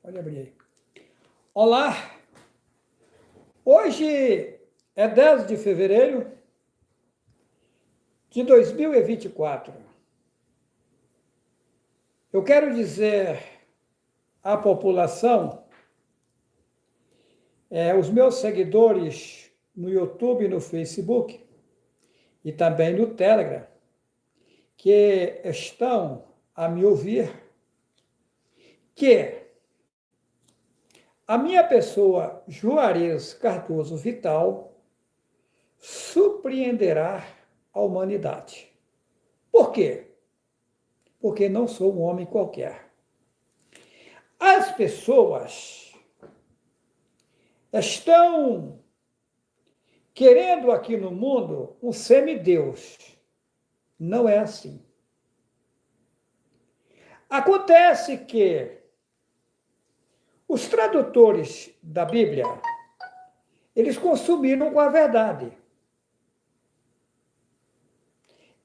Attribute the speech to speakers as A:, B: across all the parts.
A: Pode abrir aí. Olá! Hoje é 10 de fevereiro de 2024. Eu quero dizer à população, os meus seguidores no YouTube e no Facebook, e também no Telegram, que estão a me ouvir, que a minha pessoa, Juarez Cardoso Vital, surpreenderá a humanidade. Por quê? Porque não sou um homem qualquer. As pessoas estão querendo aqui no mundo um semideus. Não é assim. Acontece que os tradutores da Bíblia, eles consumiram com a verdade.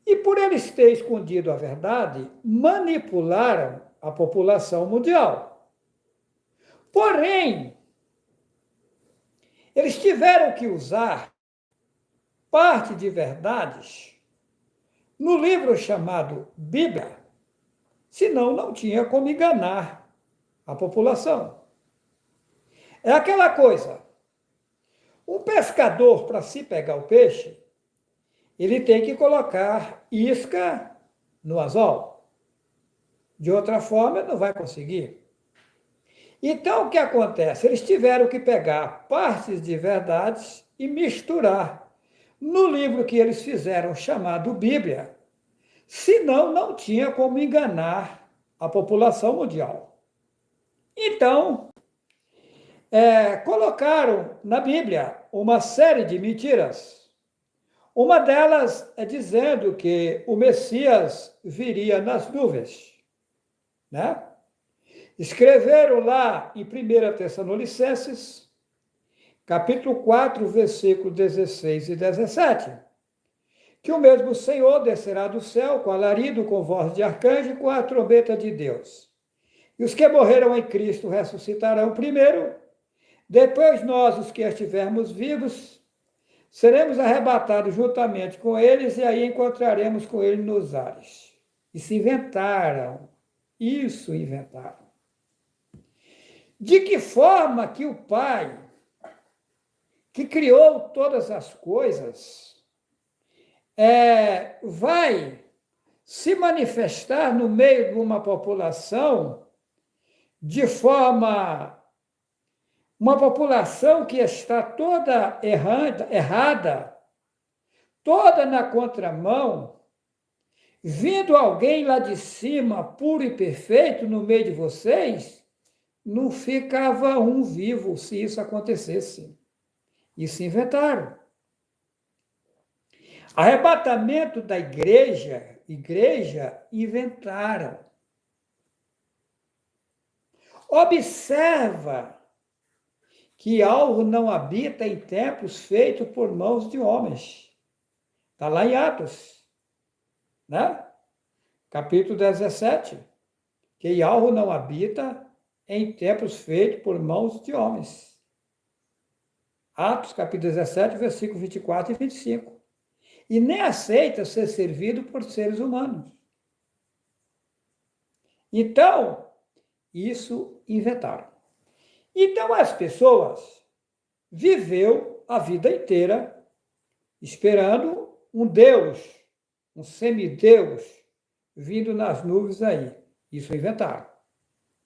A: E por eles terem escondido a verdade, manipularam a população mundial. Porém, eles tiveram que usar parte de verdades no livro chamado Bíblia, senão não tinha como enganar a população. É aquela coisa, um pescador, para se pegar o peixe, ele tem que colocar isca no anzol. De outra forma, não vai conseguir. Então, o que acontece? Eles tiveram que pegar partes de verdades e misturar no livro que eles fizeram, chamado Bíblia. Senão, não tinha como enganar a população mundial. Então, colocaram na Bíblia uma série de mentiras. Uma delas é dizendo que o Messias viria nas nuvens, né? Escreveram lá em 1 Tessalonicenses, capítulo 4, versículos 16 e 17, que o mesmo Senhor descerá do céu com alarido, com voz de arcanjo e com a trombeta de Deus. E os que morreram em Cristo ressuscitarão primeiro, depois nós, os que estivermos vivos, seremos arrebatados juntamente com eles e aí encontraremos com ele nos ares. Isso inventaram. De que forma que o Pai, que criou todas as coisas, vai se manifestar no meio de uma população de forma... Uma população que está toda errada, toda na contramão, vindo alguém lá de cima, puro e perfeito, no meio de vocês, não ficava um vivo se isso acontecesse. Isso inventaram. Arrebatamento da igreja, inventaram. Observa que algo não habita em templos feitos por mãos de homens. Está lá em Atos, né? Capítulo 17. Que algo não habita em templos feitos por mãos de homens. Atos, capítulo 17, versículos 24 e 25. E nem aceita ser servido por seres humanos. Então, isso inventaram. Então, as pessoas viveu a vida inteira esperando um Deus, um semideus, vindo nas nuvens aí. Isso inventaram.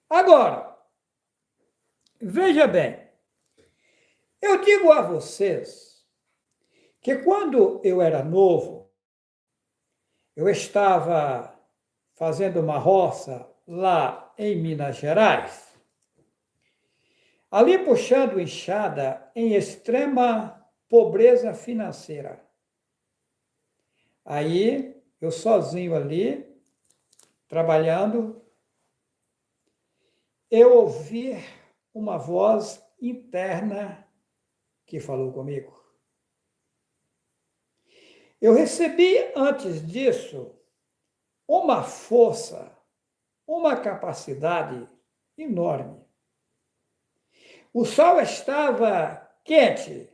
A: Agora, veja bem, eu digo a vocês que quando eu era novo, eu estava fazendo uma roça lá em Minas Gerais, ali puxando enxada em extrema pobreza financeira. Aí, eu sozinho ali, trabalhando, eu ouvi uma voz interna que falou comigo. Eu recebi, antes disso, uma força, uma capacidade enorme. O sol estava quente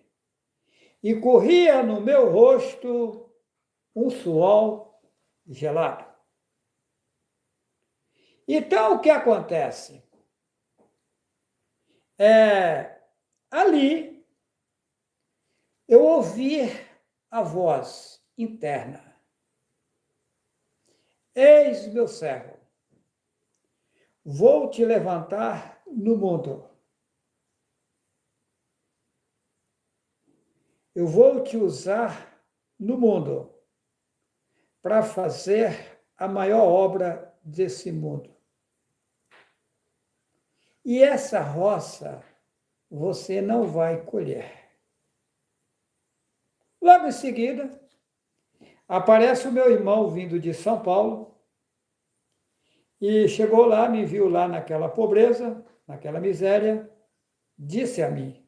A: e corria no meu rosto um suor gelado. Então, o que acontece? Ali, eu ouvi a voz interna. Eis meu servo, vou te levantar no mundo. Eu vou te usar no mundo para fazer a maior obra desse mundo. E essa roça você não vai colher. Logo em seguida, aparece o meu irmão vindo de São Paulo e chegou lá, me viu lá naquela pobreza, naquela miséria, disse a mim: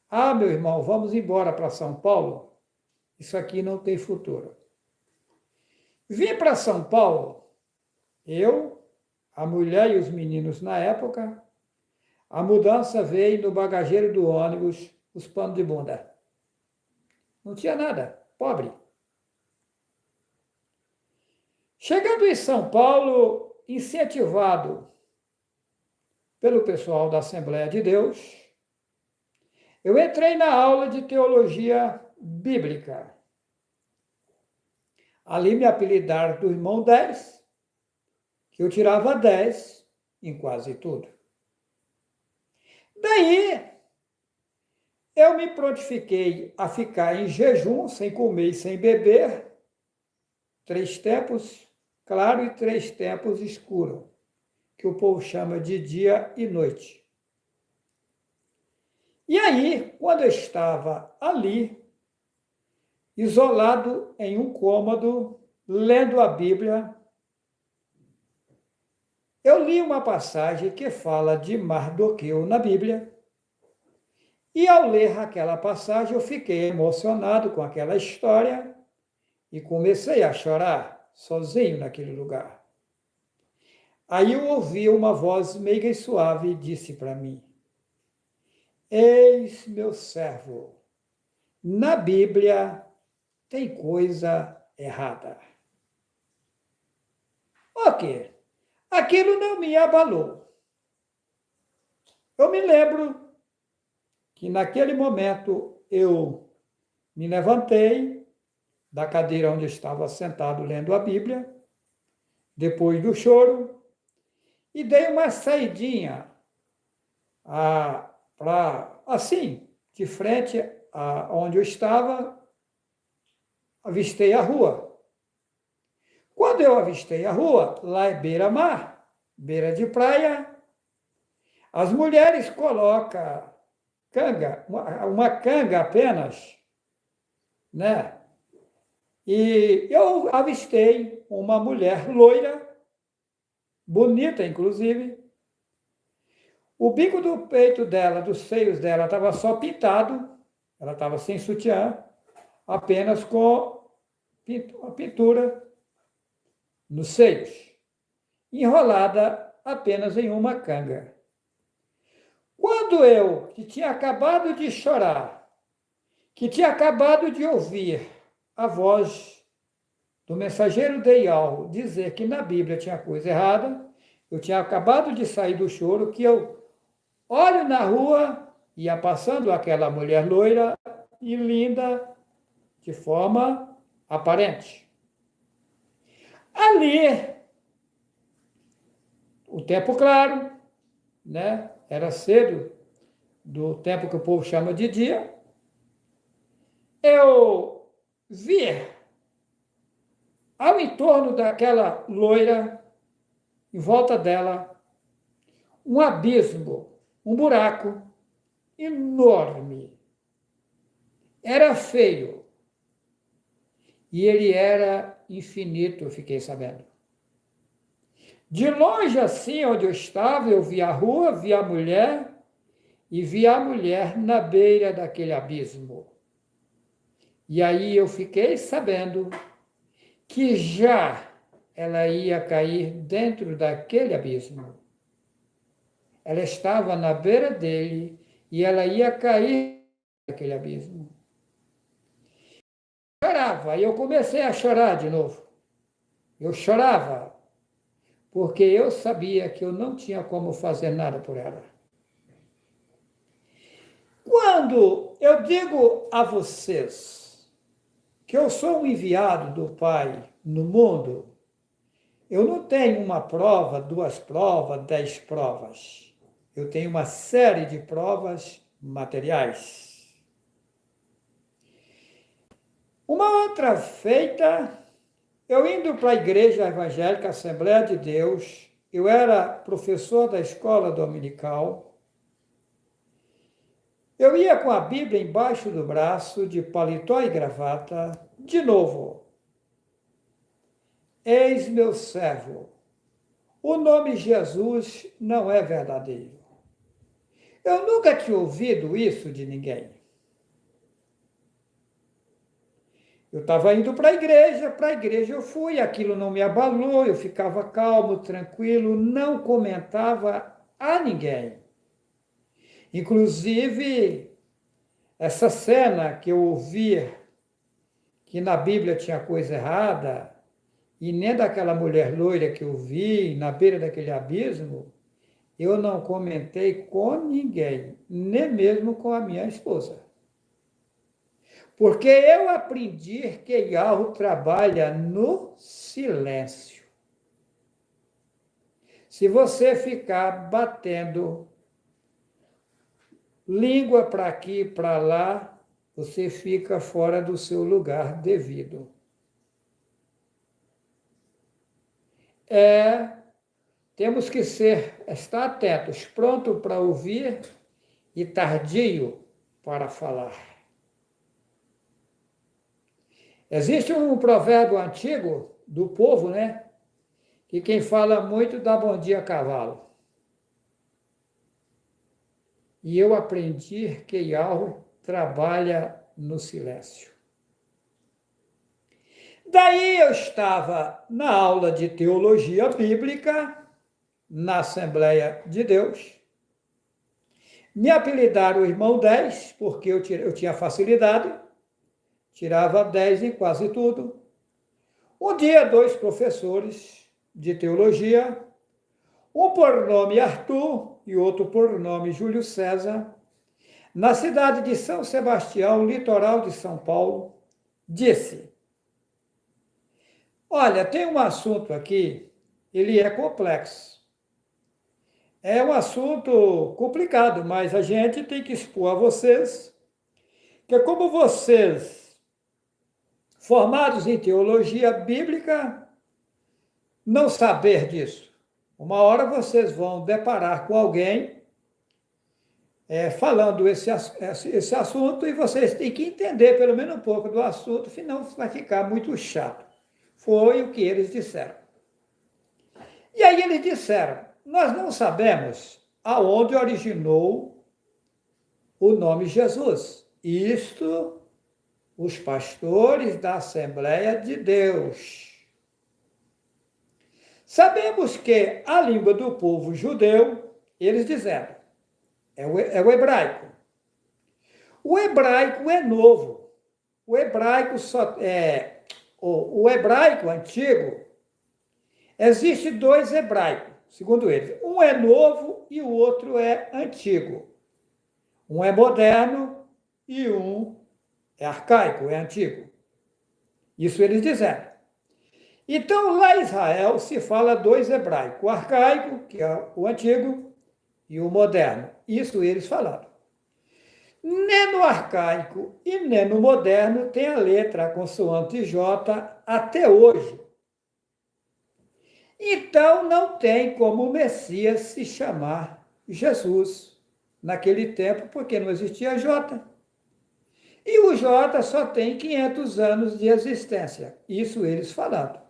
A: "Ah, meu irmão, vamos embora para São Paulo? Isso aqui não tem futuro." Vim para São Paulo, eu, a mulher e os meninos na época. A mudança veio no bagageiro do ônibus, os panos de bunda. Não tinha nada, pobre. Chegando em São Paulo, incentivado pelo pessoal da Assembleia de Deus, eu entrei na aula de teologia bíblica. Ali me apelidaram do irmão 10, que eu tirava 10 em quase tudo. Daí, eu me prontifiquei a ficar em jejum, sem comer e sem beber, 3 tempos claro e 3 tempos escuro, que o povo chama de dia e noite. E aí, quando eu estava ali, isolado em um cômodo, lendo a Bíblia, eu li uma passagem que fala de Mardoqueu na Bíblia, e ao ler aquela passagem eu fiquei emocionado com aquela história e comecei a chorar sozinho naquele lugar. Aí eu ouvi uma voz meiga e suave e disse para mim: "Eis meu servo, na Bíblia tem coisa errada." Ok, aquilo não me abalou. Eu me lembro que naquele momento eu me levantei da cadeira onde eu estava sentado lendo a Bíblia, depois do choro, e dei uma saidinha para, assim, de frente a onde eu estava, avistei a rua. Quando eu avistei a rua, lá é beira-mar, beira de praia, as mulheres colocam canga, uma canga apenas, né? E eu avistei uma mulher loira, bonita inclusive. O bico do peito dela, dos seios dela, estava só pintado, ela estava sem sutiã, apenas com a pintura nos seios, enrolada apenas em uma canga. Quando eu, que tinha acabado de chorar, que tinha acabado de ouvir a voz do mensageiro Deial dizer que na Bíblia tinha coisa errada, eu tinha acabado de sair do choro, que eu olho na rua, ia passando aquela mulher loira e linda, de forma aparente. Ali, o tempo claro, né? Era cedo, do tempo que o povo chama de dia, eu vi ao entorno daquela loira, em volta dela, um abismo, um buraco enorme. Era feio. E ele era infinito, eu fiquei sabendo. De longe, assim, onde eu estava, eu vi a rua, vi a mulher, e vi a mulher na beira daquele abismo. E aí eu fiquei sabendo que já ela ia cair dentro daquele abismo. Ela estava na beira dele e ela ia cair naquele abismo. Eu chorava, e eu comecei a chorar de novo. Eu chorava, porque eu sabia que eu não tinha como fazer nada por ela. Quando eu digo a vocês que eu sou um enviado do Pai no mundo, eu não tenho uma prova, 2 provas, 10 provas. Eu tenho uma série de provas materiais. Uma outra feita, eu indo para a Igreja Evangélica Assembleia de Deus, eu era professor da escola dominical, eu ia com a Bíblia embaixo do braço, de paletó e gravata, de novo. Eis meu servo. O nome Jesus não é verdadeiro. Eu nunca tinha ouvido isso de ninguém. Eu estava indo para a igreja eu fui, aquilo não me abalou, eu ficava calmo, tranquilo, não comentava a ninguém. Inclusive, essa cena que eu ouvi, que na Bíblia tinha coisa errada, e nem daquela mulher loira que eu vi na beira daquele abismo, eu não comentei com ninguém, nem mesmo com a minha esposa. Porque eu aprendi que Yahweh trabalha no silêncio. Se você ficar batendo língua para aqui e para lá, você fica fora do seu lugar devido. Temos que estar atentos, pronto para ouvir e tardio para falar. Existe um provérbio antigo do povo, né? Que quem fala muito dá bom dia a cavalo. E eu aprendi que Yahweh trabalha no silêncio. Daí eu estava na aula de teologia bíblica, na Assembleia de Deus. Me apelidaram o irmão 10, porque eu tinha facilidade, tirava 10 em quase tudo. Um dia, 2 professores de teologia, um por nome Arthur e outro por nome Júlio César, na cidade de São Sebastião, litoral de São Paulo, disse: olha, tem um assunto aqui, ele é complexo. É um assunto complicado, mas a gente tem que expor a vocês que como vocês, formados em teologia bíblica, não saber disso. Uma hora vocês vão deparar com alguém falando esse assunto e vocês têm que entender pelo menos um pouco do assunto, senão vai ficar muito chato. Foi o que eles disseram. E aí eles disseram: nós não sabemos aonde originou o nome Jesus. Isto, os pastores da Assembleia de Deus. Sabemos que a língua do povo judeu, eles disseram, é o hebraico. O hebraico é novo. O hebraico o hebraico antigo, existe 2 hebraicos, segundo eles. Um é novo e o outro é antigo. Um é moderno e um é arcaico, é antigo. Isso eles disseram. Então, lá em Israel se fala 2 hebraicos, o arcaico, que é o antigo, e o moderno. Isso eles falaram. Nem no arcaico e nem no moderno tem a letra, a consoante J até hoje. Então, não tem como o Messias se chamar Jesus naquele tempo, porque não existia J. E o J só tem 500 anos de existência. Isso eles falaram.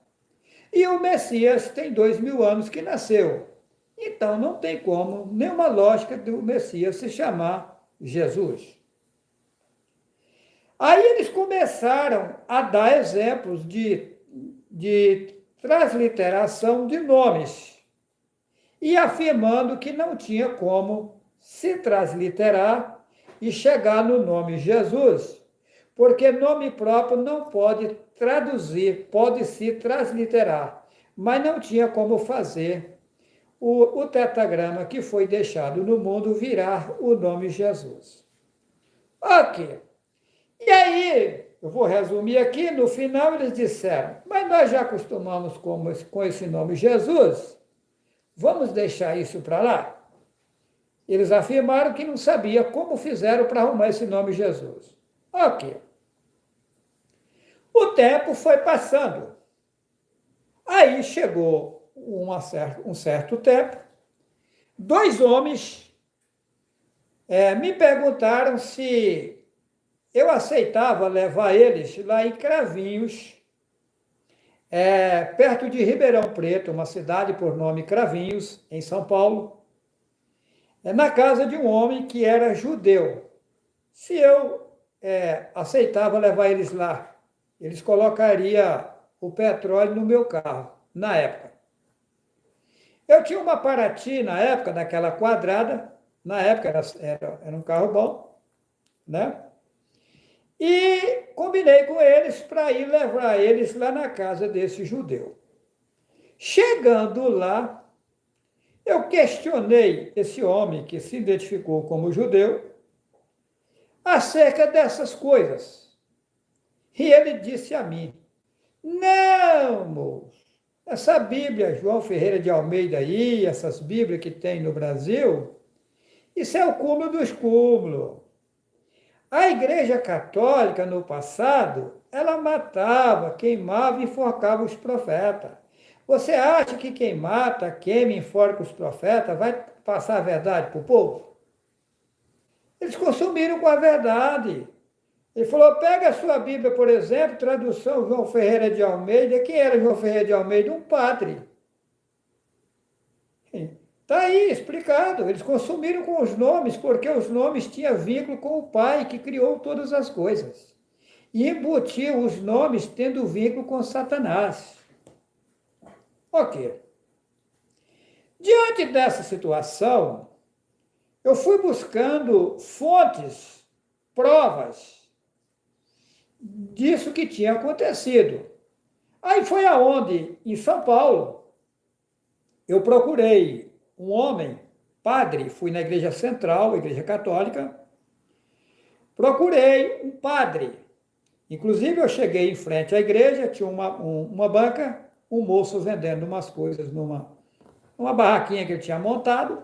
A: E o Messias tem 2000 anos que nasceu. Então, não tem como, nenhuma lógica do Messias se chamar Jesus. Aí eles começaram a dar exemplos de transliteração de nomes, e afirmando que não tinha como se transliterar e chegar no nome Jesus, porque nome próprio não pode traduzir, pode se transliterar, mas não tinha como fazer o tetragrama que foi deixado no mundo virar o nome Jesus. Ok. E aí, eu vou resumir aqui, no final eles disseram, mas nós já acostumamos com esse nome Jesus, vamos deixar isso para lá? Eles afirmaram que não sabia como fizeram para arrumar esse nome Jesus. Ok. O tempo foi passando. Aí chegou um certo tempo, dois homens me perguntaram se eu aceitava levar eles lá em Cravinhos, perto de Ribeirão Preto, uma cidade por nome Cravinhos, em São Paulo, na casa de um homem que era judeu. Se eu aceitava levar eles lá, eles colocariam o petróleo no meu carro, na época. Eu tinha uma Paraty, na época, daquela quadrada, na época era um carro bom, né? E combinei com eles para ir levar eles lá na casa desse judeu. Chegando lá, eu questionei esse homem que se identificou como judeu acerca dessas coisas. E ele disse a mim: não, moço, essa Bíblia João Ferreira de Almeida aí, essas Bíblias que tem no Brasil, isso é o cúmulo dos cúmulos. A Igreja Católica, no passado, ela matava, queimava e enforcava os profetas. Você acha que quem mata, queima e enforca os profetas vai passar a verdade para o povo? Eles consumiram com a verdade. Ele falou, pega a sua Bíblia, por exemplo, tradução João Ferreira de Almeida. Quem era João Ferreira de Almeida? Um padre. Está aí explicado. Eles consumiram com os nomes, porque os nomes tinham vínculo com o Pai, que criou todas as coisas. E embutiu os nomes tendo vínculo com Satanás. Ok. Diante dessa situação, eu fui buscando fontes, provas disso que tinha acontecido. Aí foi aonde, em São Paulo, eu procurei um homem, padre, fui na igreja central, igreja católica, procurei um padre. Inclusive, eu cheguei em frente à igreja, tinha uma banca, um moço vendendo umas coisas numa barraquinha que ele tinha montado,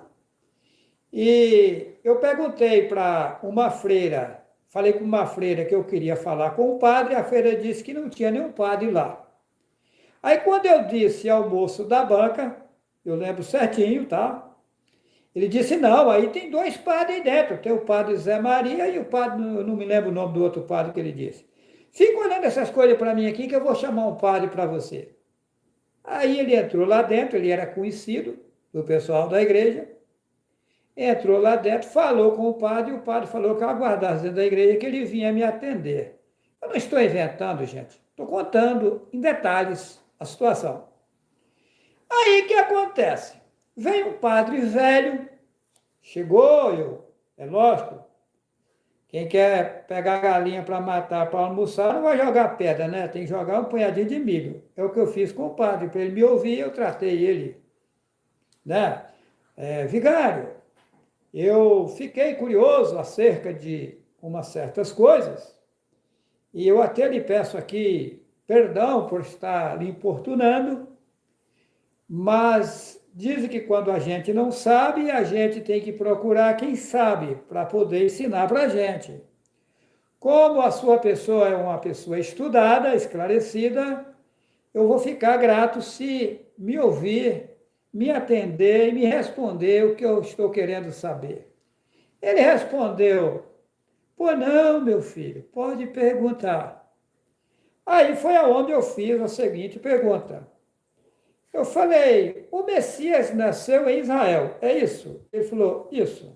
A: e eu perguntei para uma freira, falei com uma freira que eu queria falar com o padre, a freira disse que não tinha nenhum padre lá. Aí, quando eu disse ao moço da banca, eu lembro certinho, tá? Ele disse, não, aí tem dois padres aí dentro, tem o padre Zé Maria e o padre, eu não me lembro o nome do outro padre que ele disse. Fica olhando essas coisas para mim aqui que eu vou chamar um padre para você. Aí ele entrou lá dentro, ele era conhecido do pessoal da igreja, entrou lá dentro, falou com o padre, e o padre falou que eu aguardasse dentro da igreja que ele vinha me atender. Eu não estou inventando, gente, estou contando em detalhes a situação. Aí o que acontece? Vem um padre velho, chegou, é lógico, quem quer pegar a galinha para matar, para almoçar, não vai jogar pedra, né? Tem que jogar um punhadinho de milho. É o que eu fiz com o padre, para ele me ouvir, eu tratei ele, né? Vigário, eu fiquei curioso acerca de umas certas coisas, e eu até lhe peço aqui perdão por estar lhe importunando, mas dizem que quando a gente não sabe, a gente tem que procurar quem sabe para poder ensinar para a gente. Como a sua pessoa é uma pessoa estudada, esclarecida, eu vou ficar grato se me ouvir, me atender e me responder o que eu estou querendo saber. Ele respondeu, pô, não, meu filho, pode perguntar. Aí foi aonde eu fiz a seguinte pergunta. Eu falei, o Messias nasceu em Israel, é isso? Ele falou, isso.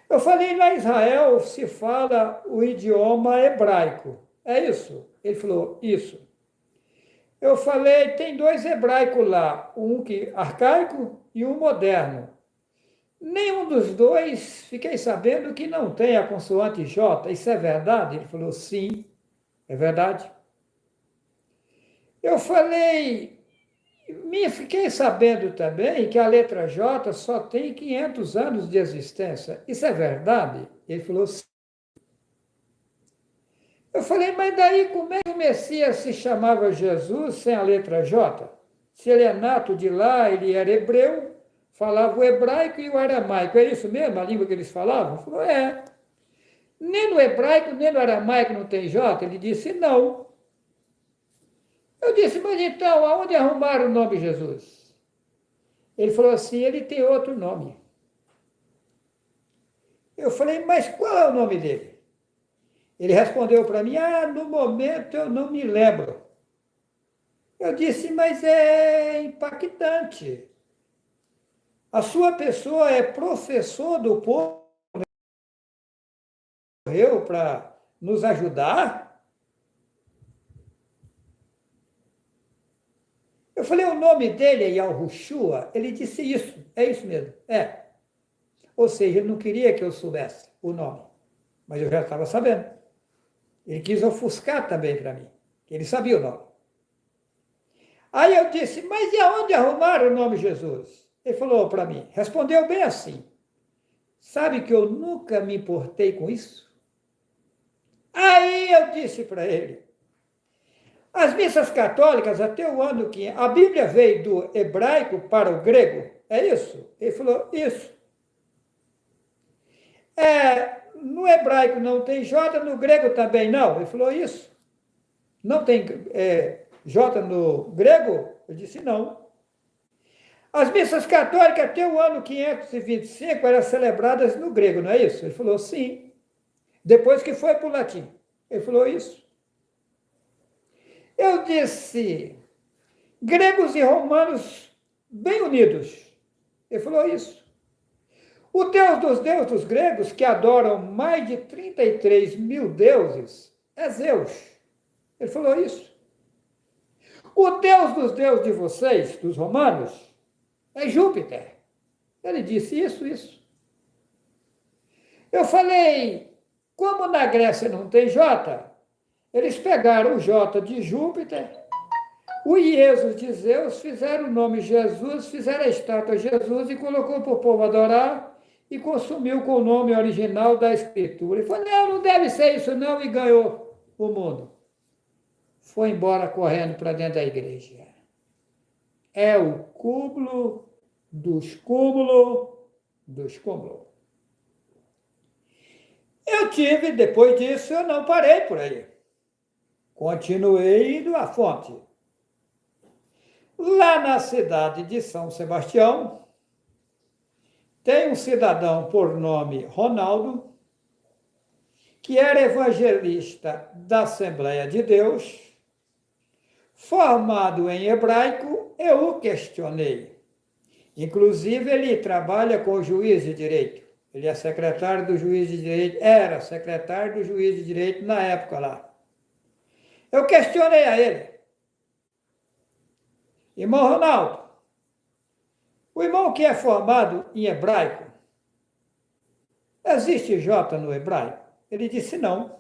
A: Eu falei, lá em Israel se fala o idioma hebraico, é isso? Ele falou, isso. Eu falei, tem dois hebraicos lá, um que arcaico e um moderno. Nenhum dos dois, fiquei sabendo que não tem a consoante J. Isso é verdade? Ele falou, sim, é verdade. Eu falei, fiquei sabendo também que a letra J só tem 500 anos de existência. Isso é verdade? Ele falou, sim. Eu falei, mas daí como é que o Messias se chamava Jesus sem a letra J? Se ele é nato de lá, ele era hebreu, falava o hebraico e o aramaico. É isso mesmo, a língua que eles falavam? Ele falou, é. Nem no hebraico, nem no aramaico não tem J? Ele disse, não. Eu disse, mas então, aonde arrumaram o nome Jesus? Ele falou assim, ele tem outro nome. Eu falei, mas qual é o nome dele? Ele respondeu para mim, no momento eu não me lembro. Eu disse, mas é impactante. A sua pessoa é professor do povo, eu para nos ajudar? Eu falei, o nome dele é Yahushua? Ele disse isso, é isso mesmo, é. Ou seja, ele não queria que eu soubesse o nome, mas eu já estava sabendo. Ele quis ofuscar também para mim, que ele sabia o nome. Aí eu disse, mas e aonde arrumaram o nome Jesus? Ele falou para mim, respondeu bem assim, sabe que eu nunca me importei com isso? Aí eu disse para ele, as missas católicas, até o ano que a Bíblia veio do hebraico para o grego, é isso? Ele falou, isso. No hebraico não tem J, no grego também não. Ele falou, isso. Não tem J no grego? Eu disse, não. As missas católicas até o ano 525 eram celebradas no grego, não é isso? Ele falou, sim. Depois que foi para o latim. Ele falou isso. Eu disse, gregos e romanos bem unidos. Ele falou isso. O Deus dos gregos, que adoram mais de 33 mil deuses, é Zeus. Ele falou isso. O Deus dos deuses de vocês, dos romanos, é Júpiter. Ele disse isso. Eu falei, como na Grécia não tem J, eles pegaram o J de Júpiter, o Iesus de Zeus, fizeram o nome Jesus, fizeram a estátua Jesus e colocou para o povo adorar e consumiu com o nome original da Escritura. Ele falou, não deve ser isso não, e ganhou o mundo. Foi embora correndo para dentro da igreja. É o cúmulo dos cúmulos dos cúmulos. Depois disso, eu não parei por aí. Continuei indo à fonte. Lá na cidade de São Sebastião, tem um cidadão por nome Ronaldo, que era evangelista da Assembleia de Deus, formado em hebraico, eu o questionei. Inclusive, ele trabalha com o juiz de direito. Ele é secretário do juiz de direito, era secretário do juiz de direito na época lá. Eu questionei a ele. Irmão Ronaldo, o irmão que é formado em hebraico, existe J no hebraico? Ele disse não.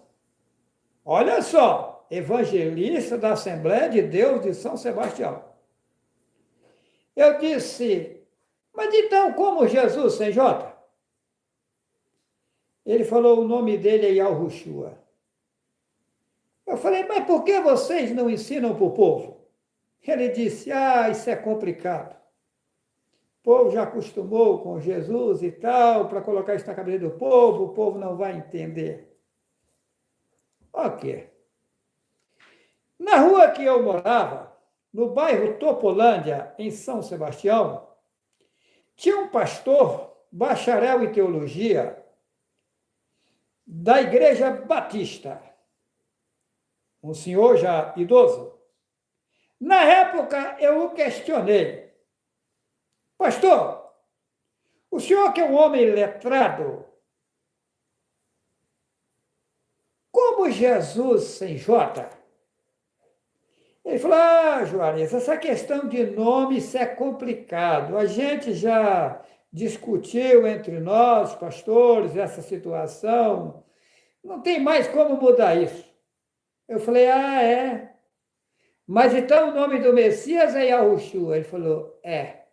A: Olha só, evangelista da Assembleia de Deus de São Sebastião. Eu disse, mas então como Jesus sem J? Ele falou, o nome dele é Yahushua. Eu falei, mas por que vocês não ensinam para o povo? Ele disse, isso é complicado. O povo já acostumou com Jesus e tal, para colocar isso na cabeça do povo, o povo não vai entender. Ok. Na rua que eu morava, no bairro Topolândia, em São Sebastião, tinha um pastor, bacharel em teologia, da Igreja Batista, um senhor já idoso. Na época, eu o questionei. Pastor, o senhor que é um homem letrado, como Jesus sem J? Ele falou, Juarez, essa questão de nome, isso é complicado. A gente já discutiu entre nós, pastores, essa situação. Não tem mais como mudar isso. Eu falei, ah, é? Mas então o nome do Messias é Yahushua. Ele falou, é.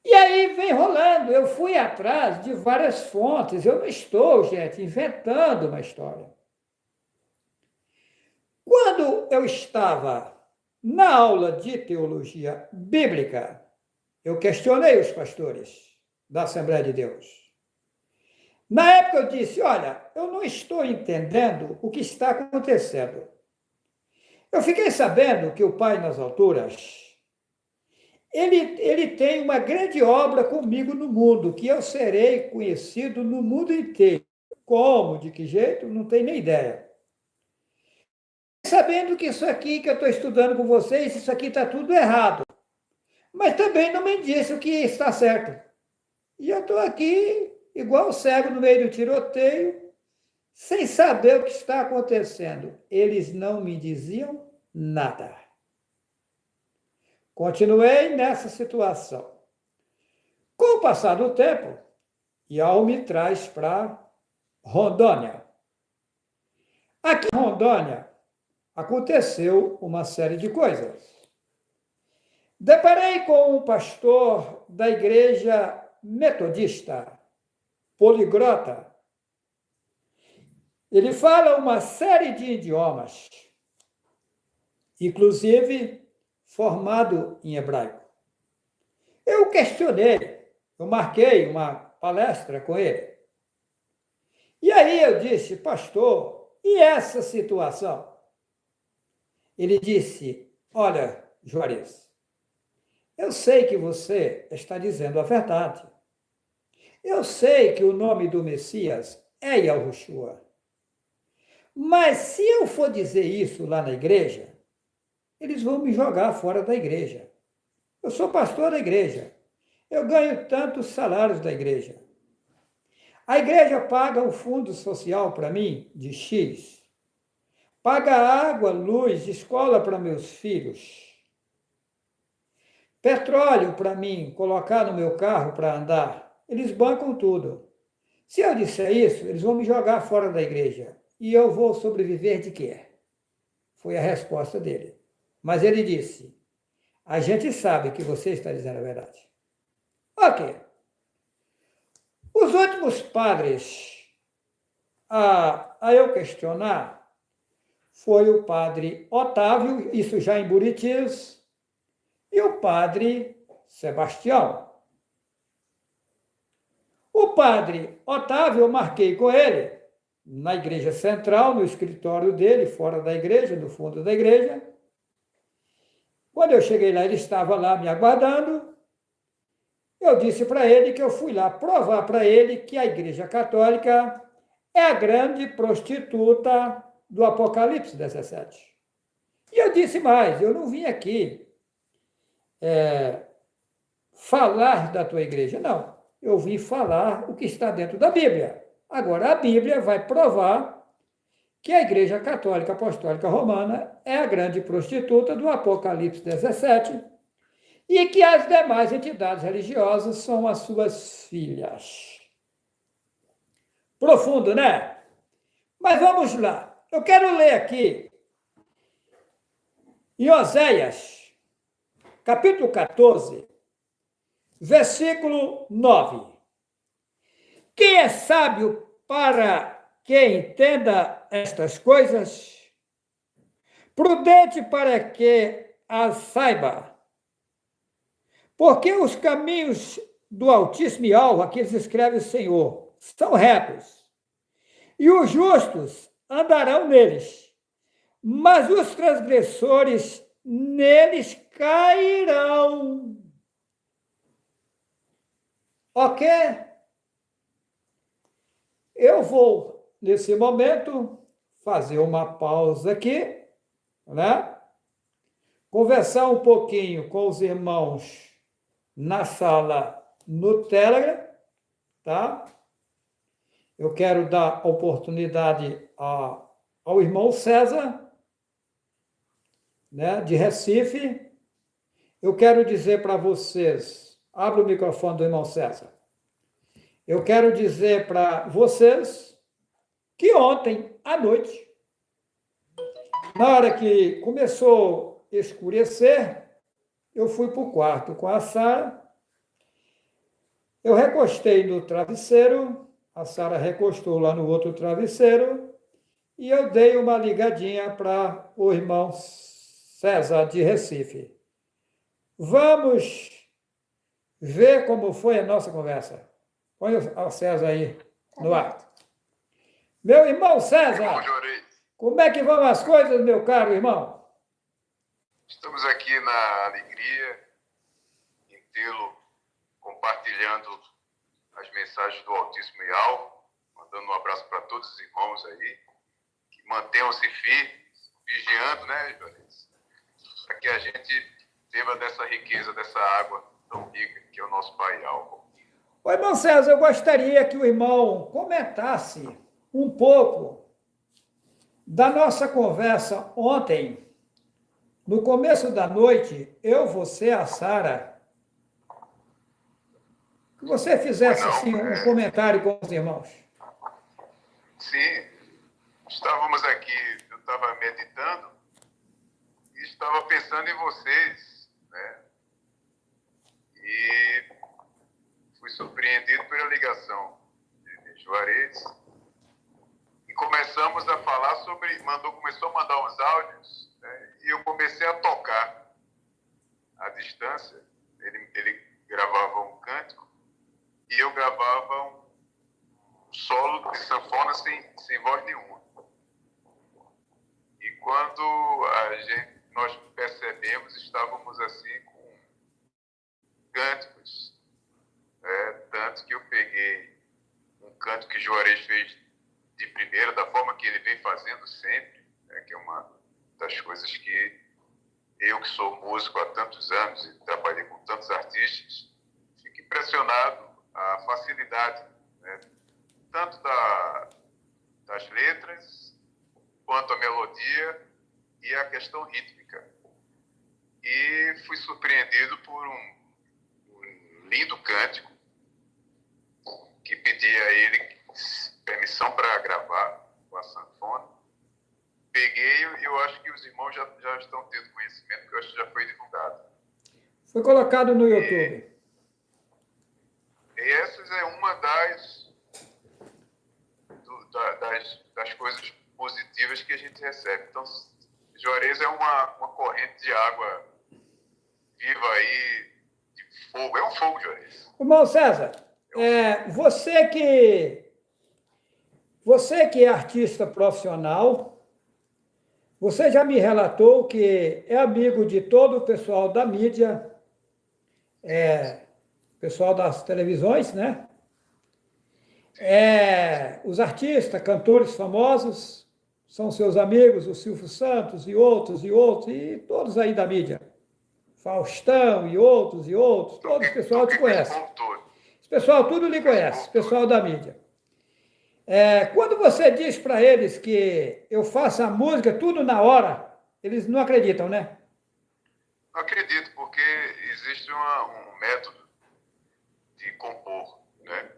A: E aí vem rolando. Eu fui atrás de várias fontes. Eu não estou, gente, inventando uma história. Quando eu estava na aula de teologia bíblica, eu questionei os pastores da Assembleia de Deus. Na época eu disse, olha, eu não estou entendendo o que está acontecendo. Eu fiquei sabendo que o Pai nas alturas, ele tem uma grande obra comigo no mundo, que eu serei conhecido no mundo inteiro. Como, de que jeito, não tenho nem ideia. Sabendo que isso aqui que eu estou estudando com vocês, isso aqui está tudo errado. Mas também não me disse o que está certo. E eu estou aqui, igual o cego no meio do tiroteio, sem saber o que está acontecendo. Eles não me diziam nada. Continuei nessa situação. Com o passar do tempo, Yau me traz para Rondônia. Aqui em Rondônia, aconteceu uma série de coisas. Deparei com um pastor da igreja metodista, poliglota. Ele fala uma série de idiomas, inclusive formado em hebraico. Eu questionei, eu marquei uma palestra com ele. E aí eu disse, pastor, e essa situação? Ele disse, olha, Juarez, eu sei que você está dizendo a verdade. Eu sei que o nome do Messias é Yahushua. Mas se eu for dizer isso lá na igreja, eles vão me jogar fora da igreja. Eu sou pastor da igreja. Eu ganho tantos salários da igreja. A igreja paga um fundo social para mim de X. Paga água, luz, escola para meus filhos. Petróleo para mim, colocar no meu carro para andar. Eles bancam tudo. Se eu disser isso, eles vão me jogar fora da igreja. E eu vou sobreviver de quê? Foi a resposta dele. Mas ele disse, a gente sabe que você está dizendo a verdade. Ok. Os últimos padres a eu questionar foi o padre Otávio, isso já em Buritis, e o padre Sebastião. O padre Otávio, eu marquei com ele, na igreja central, no escritório dele, fora da igreja, no fundo da igreja. Quando eu cheguei lá, ele estava lá me aguardando. Eu disse para ele que eu fui lá provar para ele que a Igreja Católica é a grande prostituta do Apocalipse 17. E eu disse mais, eu não vim aqui falar da tua igreja, não. Eu vim falar o que está dentro da Bíblia. Agora, a Bíblia vai provar que a Igreja Católica Apostólica Romana é a grande prostituta do Apocalipse 17 e que as demais entidades religiosas são as suas filhas. Profundo, né? Mas vamos lá. Eu quero ler aqui em Oséias, capítulo 14, versículo 9. Quem é sábio para que entenda estas coisas? Prudente para que as saiba? Porque os caminhos do Altíssimo Yahweh, aqui eles escrevem Senhor, são retos, e os justos andarão neles, mas os transgressores neles cairão. Ok? Eu vou, nesse momento, fazer uma pausa aqui, né? Conversar um pouquinho com os irmãos na sala no Telegram, tá? Eu quero dar oportunidade ao irmão César, né, de Recife. Eu quero dizer para vocês Abra o microfone do irmão César. Eu quero dizer para vocês que ontem à noite, na hora que começou a escurecer, eu fui para o quarto com a Sara. Eu recostei no travesseiro, a Sara recostou lá no outro travesseiro, e eu dei uma ligadinha para o irmão César de Recife. Vamos ver como foi a nossa conversa. Põe o César aí no ar. Meu irmão César, como é que vão as coisas, meu caro irmão?
B: Estamos aqui na alegria em tê-lo compartilhando as mensagens do Altíssimo e Alvo, mandando um abraço para todos os irmãos aí, que mantenham-se firmes, vigiando, né, Juarez? Para que a gente beba dessa riqueza, dessa água tão rica que é o nosso Pai Alvo.
A: Oi, irmão César, eu gostaria que o irmão comentasse um pouco da nossa conversa ontem. No começo da noite, eu, você, a Sara, que você fizesse assim, um comentário com os irmãos.
B: Sim, estávamos aqui, eu estava meditando e estava pensando em vocês, né? E fui surpreendido pela ligação de Juarez e começamos a falar sobre, começou a mandar uns áudios, né? E eu comecei a tocar à distância. Ele gravava um cântico e eu gravava um solo de sanfona sem voz nenhuma. E quando nós percebemos, estávamos assim com cânticos. Tanto que eu peguei um canto que Juarez fez de primeira, da forma que ele vem fazendo sempre, né, que é uma das coisas que eu, que sou músico há tantos anos e trabalhei com tantos artistas, fico impressionado a facilidade, né, tanto das letras, quanto a melodia e a questão rítmica. E fui surpreendido por um lindo cântico que pedi a ele permissão para gravar com a sanfona. Peguei e eu acho que os irmãos já estão tendo conhecimento, porque eu acho que já foi divulgado.
A: Foi colocado no YouTube.
B: E essa é uma das coisas positivas que a gente recebe. Então, Juarez é uma corrente de água viva aí, de fogo. É um fogo, Juarez.
A: Irmão César, você que é artista profissional, você já me relatou que é amigo de todo o pessoal da mídia, pessoal das televisões, né? Os artistas, cantores famosos, são seus amigos, o Silvio Santos e outros, e todos aí da mídia. Faustão e outros, todo esse pessoal te conhece. Esse pessoal tudo lhe conhece, esse pessoal da mídia. Quando você diz para eles que eu faço a música tudo na hora, eles não acreditam, né?
B: Não acredito, porque existe um método de compor, né?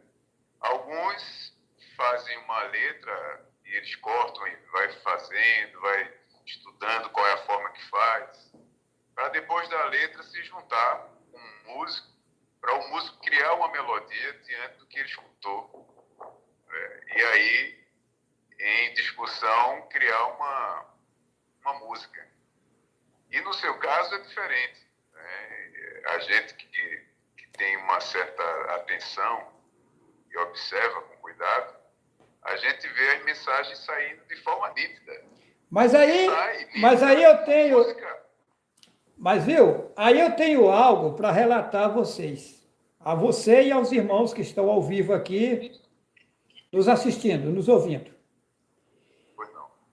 B: Alguns fazem uma letra e eles cortam e vai fazendo, vai estudando qual é a forma que faz, para depois da letra se juntar com um músico, para o músico criar uma melodia diante do que ele escutou. E aí, em discussão, criar uma música. E no seu caso é diferente, né? A gente que tem uma certa atenção e observa com cuidado, a gente vê as mensagens saindo de forma nítida.
A: Mas aí eu tenho... Música. Mas, viu? Aí eu tenho algo para relatar a vocês. A você e aos irmãos que estão ao vivo aqui, nos assistindo, nos ouvindo.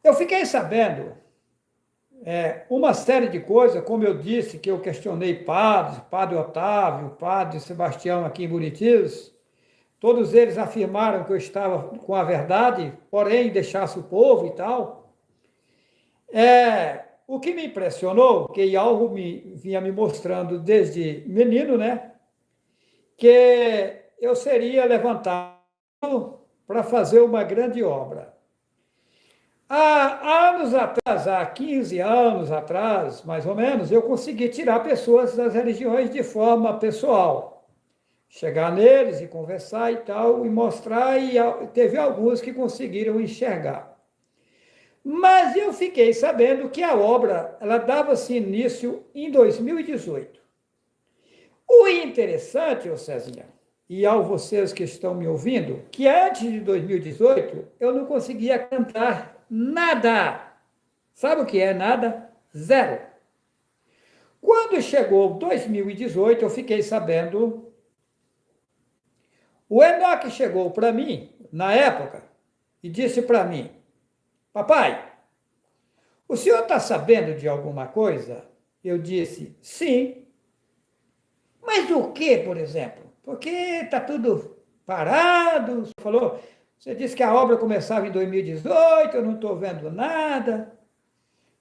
A: Eu fiquei sabendo uma série de coisas, como eu disse, que eu questionei padre Otávio, padre Sebastião aqui em Buritis. Todos eles afirmaram que eu estava com a verdade, porém deixasse o povo e tal. O que me impressionou, que algo vinha me mostrando desde menino, né? que eu seria levantado para fazer uma grande obra. Há anos atrás, há 15 anos atrás, mais ou menos, eu consegui tirar pessoas das religiões de forma pessoal. Chegar neles e conversar e tal, e mostrar, e teve alguns que conseguiram enxergar. Mas eu fiquei sabendo que a obra, ela dava-se início em 2018. O interessante, ô Cezinha, e ao vocês que estão me ouvindo, que antes de 2018 eu não conseguia cantar nada. Sabe o que é nada? Zero. Quando chegou 2018, eu fiquei sabendo. O Enoque chegou para mim, na época, e disse para mim: Papai, o senhor está sabendo de alguma coisa? Eu disse: Sim. Mas o que, por exemplo? Porque está tudo parado. Você disse que a obra começava em 2018, eu não estou vendo nada.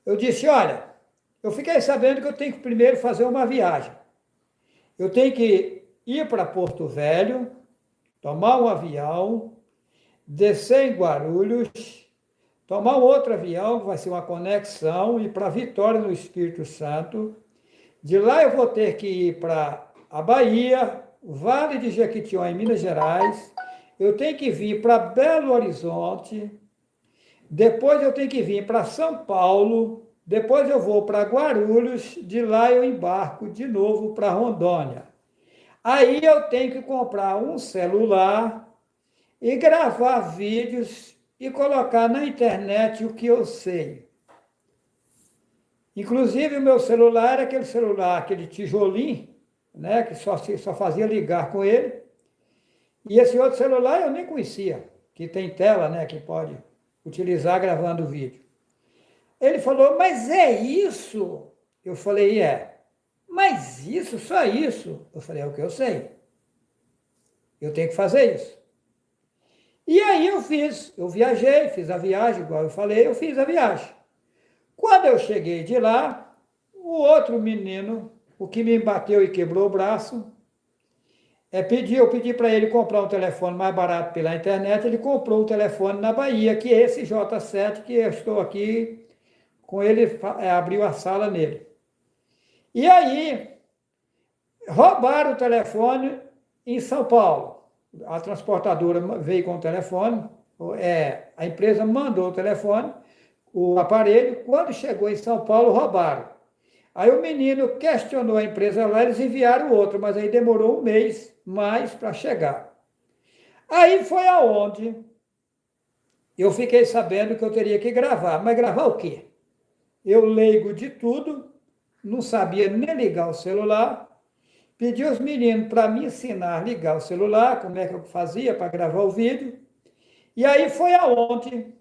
A: Eu disse: Olha, eu fiquei sabendo que eu tenho que primeiro fazer uma viagem. Eu tenho que ir para Porto Velho, tomar um avião, descer em Guarulhos, tomar um outro avião, que vai ser uma conexão, ir para Vitória, no Espírito Santo. De lá eu vou ter que ir para a Bahia, Vale de Jequitinhonha, em Minas Gerais. Eu tenho que vir para Belo Horizonte. Depois eu tenho que vir para São Paulo. Depois eu vou para Guarulhos. De lá eu embarco de novo para Rondônia. Aí eu tenho que comprar um celular e gravar vídeos e colocar na internet o que eu sei. Inclusive, o meu celular era aquele celular, aquele tijolinho, né, que só fazia ligar com ele. E esse outro celular eu nem conhecia, que tem tela, né, que pode utilizar gravando vídeo. Ele falou: mas é isso? Eu falei: é. Mas isso, só isso? Eu falei: é o que eu sei. Eu tenho que fazer isso. E aí eu viajei, fiz a viagem, igual eu falei, eu fiz a viagem. Quando eu cheguei de lá, o outro menino, o que me bateu e quebrou o braço, eu pedi para ele comprar um telefone mais barato pela internet, ele comprou um telefone na Bahia, que é esse J7, que eu estou aqui com ele, abriu a sala nele. E aí, roubaram o telefone em São Paulo. A transportadora veio com o telefone, a empresa mandou o telefone, o aparelho, quando chegou em São Paulo, roubaram. Aí o menino questionou a empresa lá, eles enviaram outro, mas aí demorou um mês mais para chegar. Aí foi aonde eu fiquei sabendo que eu teria que gravar. Mas gravar o quê? Eu leigo de tudo, não sabia nem ligar o celular, pedi aos meninos para me ensinar a ligar o celular, como é que eu fazia para gravar o vídeo. E aí foi aonde,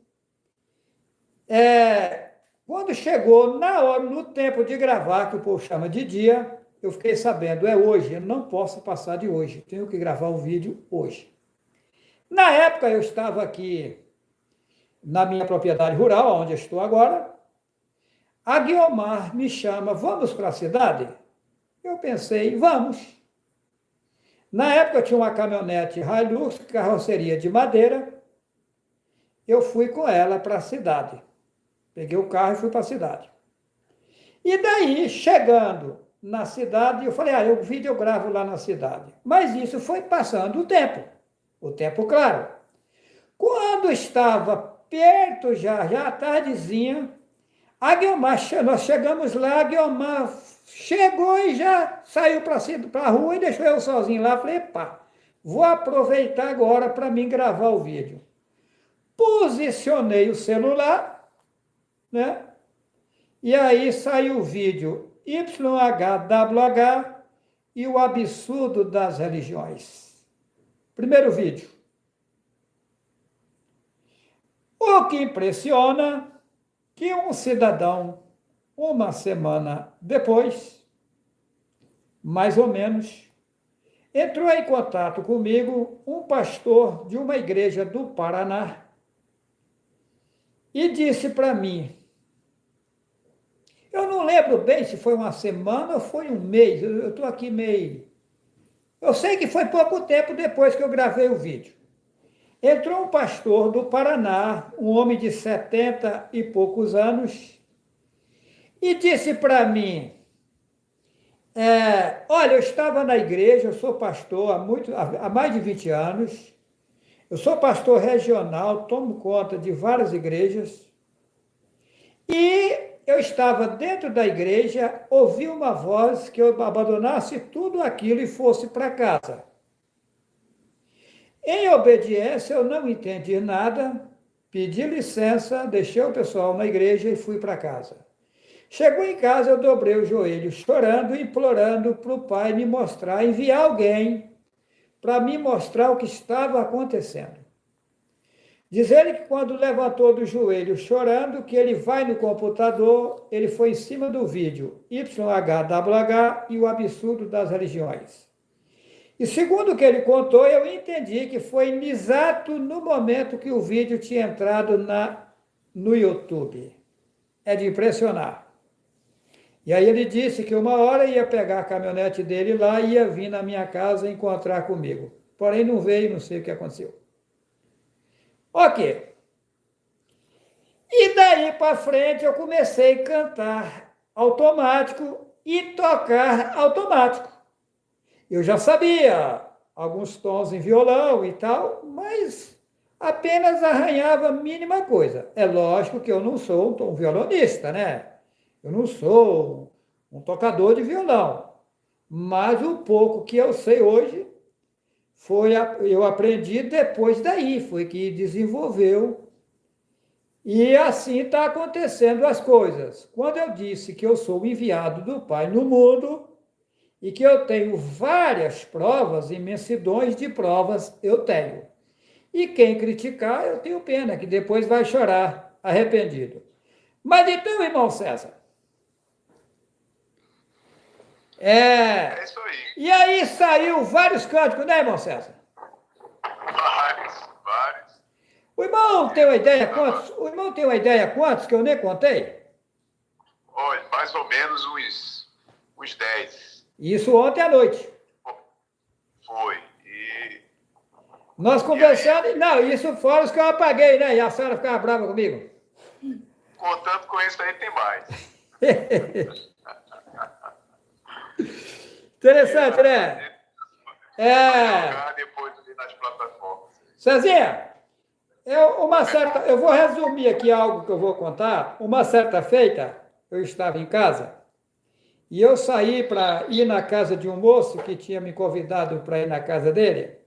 A: quando chegou na hora, no tempo de gravar, que o povo chama de dia, eu fiquei sabendo: é hoje, eu não posso passar de hoje, tenho que gravar o vídeo hoje. Na época eu estava aqui na minha propriedade rural, onde eu estou agora. A Guiomar me chama: vamos para a cidade? Eu pensei: vamos. Na época eu tinha uma caminhonete Hilux, carroceria de madeira. Eu fui com ela para a cidade. Peguei o carro e fui para a cidade. E daí, chegando na cidade, eu falei: o vídeo eu gravo lá na cidade. Mas isso foi passando o tempo claro. Quando estava perto já à tardezinha, a Guiomar, nós chegamos lá, a Guiomar chegou e já saiu para a rua e deixou eu sozinho lá. Falei: pá, vou aproveitar agora para mim gravar o vídeo. Posicionei o celular, né? E aí saiu o vídeo YHWH e o absurdo das religiões. Primeiro vídeo. O que impressiona que um cidadão, uma semana depois, mais ou menos, entrou em contato comigo um pastor de uma igreja do Paraná e disse para mim, eu não lembro bem se foi uma semana ou foi um mês, eu estou aqui meio... Eu sei que foi pouco tempo depois que eu gravei o vídeo. Entrou um pastor do Paraná, um homem de 70 e poucos anos, e disse para mim, olha, eu estava na igreja, eu sou pastor há mais de 20 anos, eu sou pastor regional, tomo conta de várias igrejas, e eu estava dentro da igreja, ouvi uma voz que eu abandonasse tudo aquilo e fosse para casa. Em obediência, eu não entendi nada, pedi licença, deixei o pessoal na igreja e fui para casa. Chegou em casa, eu dobrei o joelho, chorando, implorando para o Pai me mostrar, enviar alguém para me mostrar o que estava acontecendo. Diz ele que quando levantou do joelho chorando, que ele vai no computador, ele foi em cima do vídeo YHWH e o absurdo das religiões. E segundo o que ele contou, eu entendi que foi exato no momento que o vídeo tinha entrado no YouTube. É de impressionar. E aí ele disse que uma hora ia pegar a caminhonete dele lá e ia vir na minha casa encontrar comigo. Porém não veio, não sei o que aconteceu. Ok. E daí para frente eu comecei a cantar automático e tocar automático. Eu já sabia alguns tons em violão e tal, mas apenas arranhava a mínima coisa. É lógico que eu não sou um violonista, né? Eu não sou um tocador de violão. Mas o pouco que eu sei hoje, eu aprendi depois daí, foi que desenvolveu. E assim está acontecendo as coisas. Quando eu disse que eu sou o enviado do Pai no mundo, e que eu tenho várias provas, imensidões de provas eu tenho. E quem criticar, eu tenho pena, que depois vai chorar, arrependido. Mas então, irmão César,
B: É isso aí.
A: e aí saiu vários cânticos, né, irmão César?
B: Vários.
A: O irmão tem uma ideia quantos? O irmão tem uma ideia quantos que eu nem contei?
B: Olha, mais ou menos uns 10.
A: Isso ontem à noite.
B: Foi. E
A: Nós conversando, não, isso fora os que eu apaguei, né? E a senhora ficava brava comigo.
B: contando com isso aí tem mais.
A: Interessante, né?
B: Depois ali nas plataformas.
A: Cezinha, eu vou resumir aqui algo que eu vou contar. Uma certa feita, eu estava em casa e eu saí para ir na casa de um moço que tinha me convidado para ir na casa dele.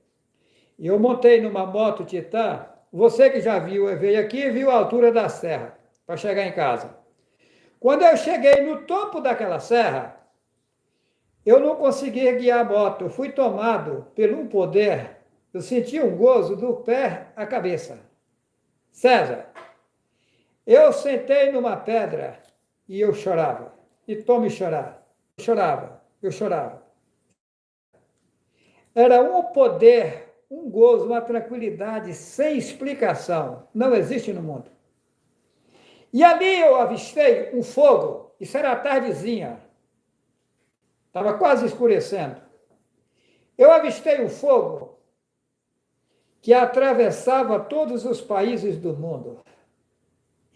A: E eu montei numa moto Titan. Você que já viu, veio aqui e viu a altura da serra para chegar em casa. Quando eu cheguei no topo daquela serra, eu não conseguia guiar a moto. Eu fui tomado por um poder. Eu senti um gozo do pé à cabeça. César, eu sentei numa pedra e eu chorava. E tome chorar. Eu chorava, eu chorava. Era um poder, um gozo, uma tranquilidade sem explicação. Não existe no mundo. E ali eu avistei um fogo. Isso era a tardezinha. Estava quase escurecendo. Eu avistei um fogo que atravessava todos os países do mundo.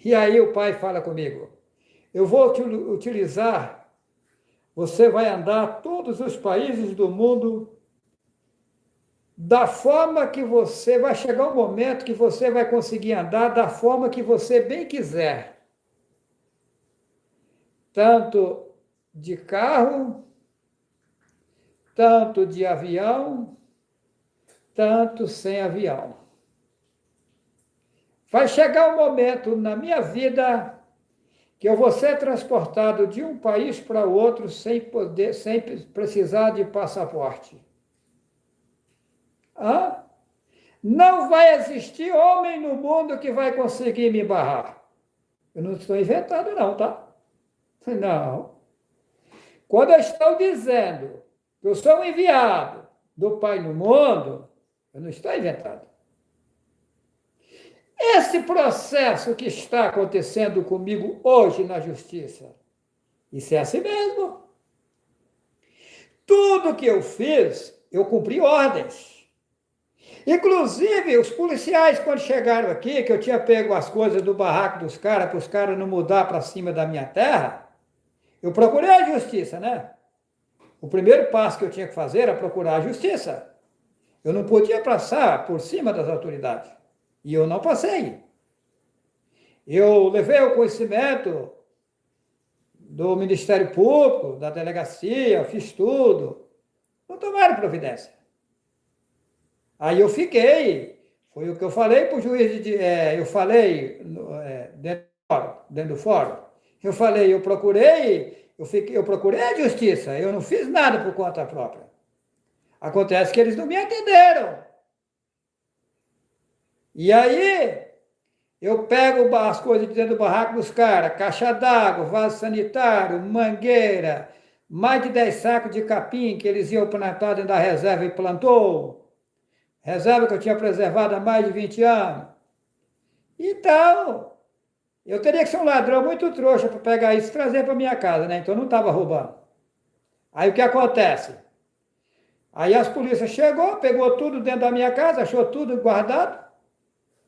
A: E aí o pai fala comigo, eu vou te utilizar, você vai andar todos os países do mundo da forma que você, vai chegar um momento que você vai conseguir andar da forma que você bem quiser. Tanto de carro, tanto de avião, tanto sem avião. Vai chegar um momento na minha vida que eu vou ser transportado de um país para o outro sem precisar de passaporte. Não vai existir homem no mundo que vai conseguir me barrar. Eu não estou inventando não, tá? Não. Quando eu estou dizendo que eu sou um enviado do Pai no mundo, eu não estou inventando. Esse processo que está acontecendo comigo hoje na justiça, isso é assim mesmo. Tudo que eu fiz eu cumpri ordens. Inclusive, os policiais, quando chegaram aqui, que eu tinha pego as coisas do barraco dos caras, para os caras não mudar para cima da minha terra, eu procurei a justiça, né? O primeiro passo que eu tinha que fazer era procurar a justiça. Eu não podia passar por cima das autoridades. E eu não passei. Eu levei o conhecimento do Ministério Público, da delegacia, fiz tudo. Não tomaram providência. Aí eu fiquei, foi o que eu falei para o juiz, eu falei dentro do fórum, eu falei, eu procurei a justiça, eu não fiz nada por conta própria. Acontece que eles não me atenderam. E aí, eu pego as coisas de dentro do barraco dos caras, caixa d'água, vaso sanitário, mangueira, mais de 10 sacos de capim que eles iam plantar dentro da reserva e plantou. Reserva que eu tinha preservado há mais de 20 anos. Então, eu teria que ser um ladrão muito trouxa para pegar isso e trazer para minha casa, né? Então eu não estava roubando. Aí o que acontece? Aí as polícias chegou, pegou tudo dentro da minha casa, achou tudo guardado.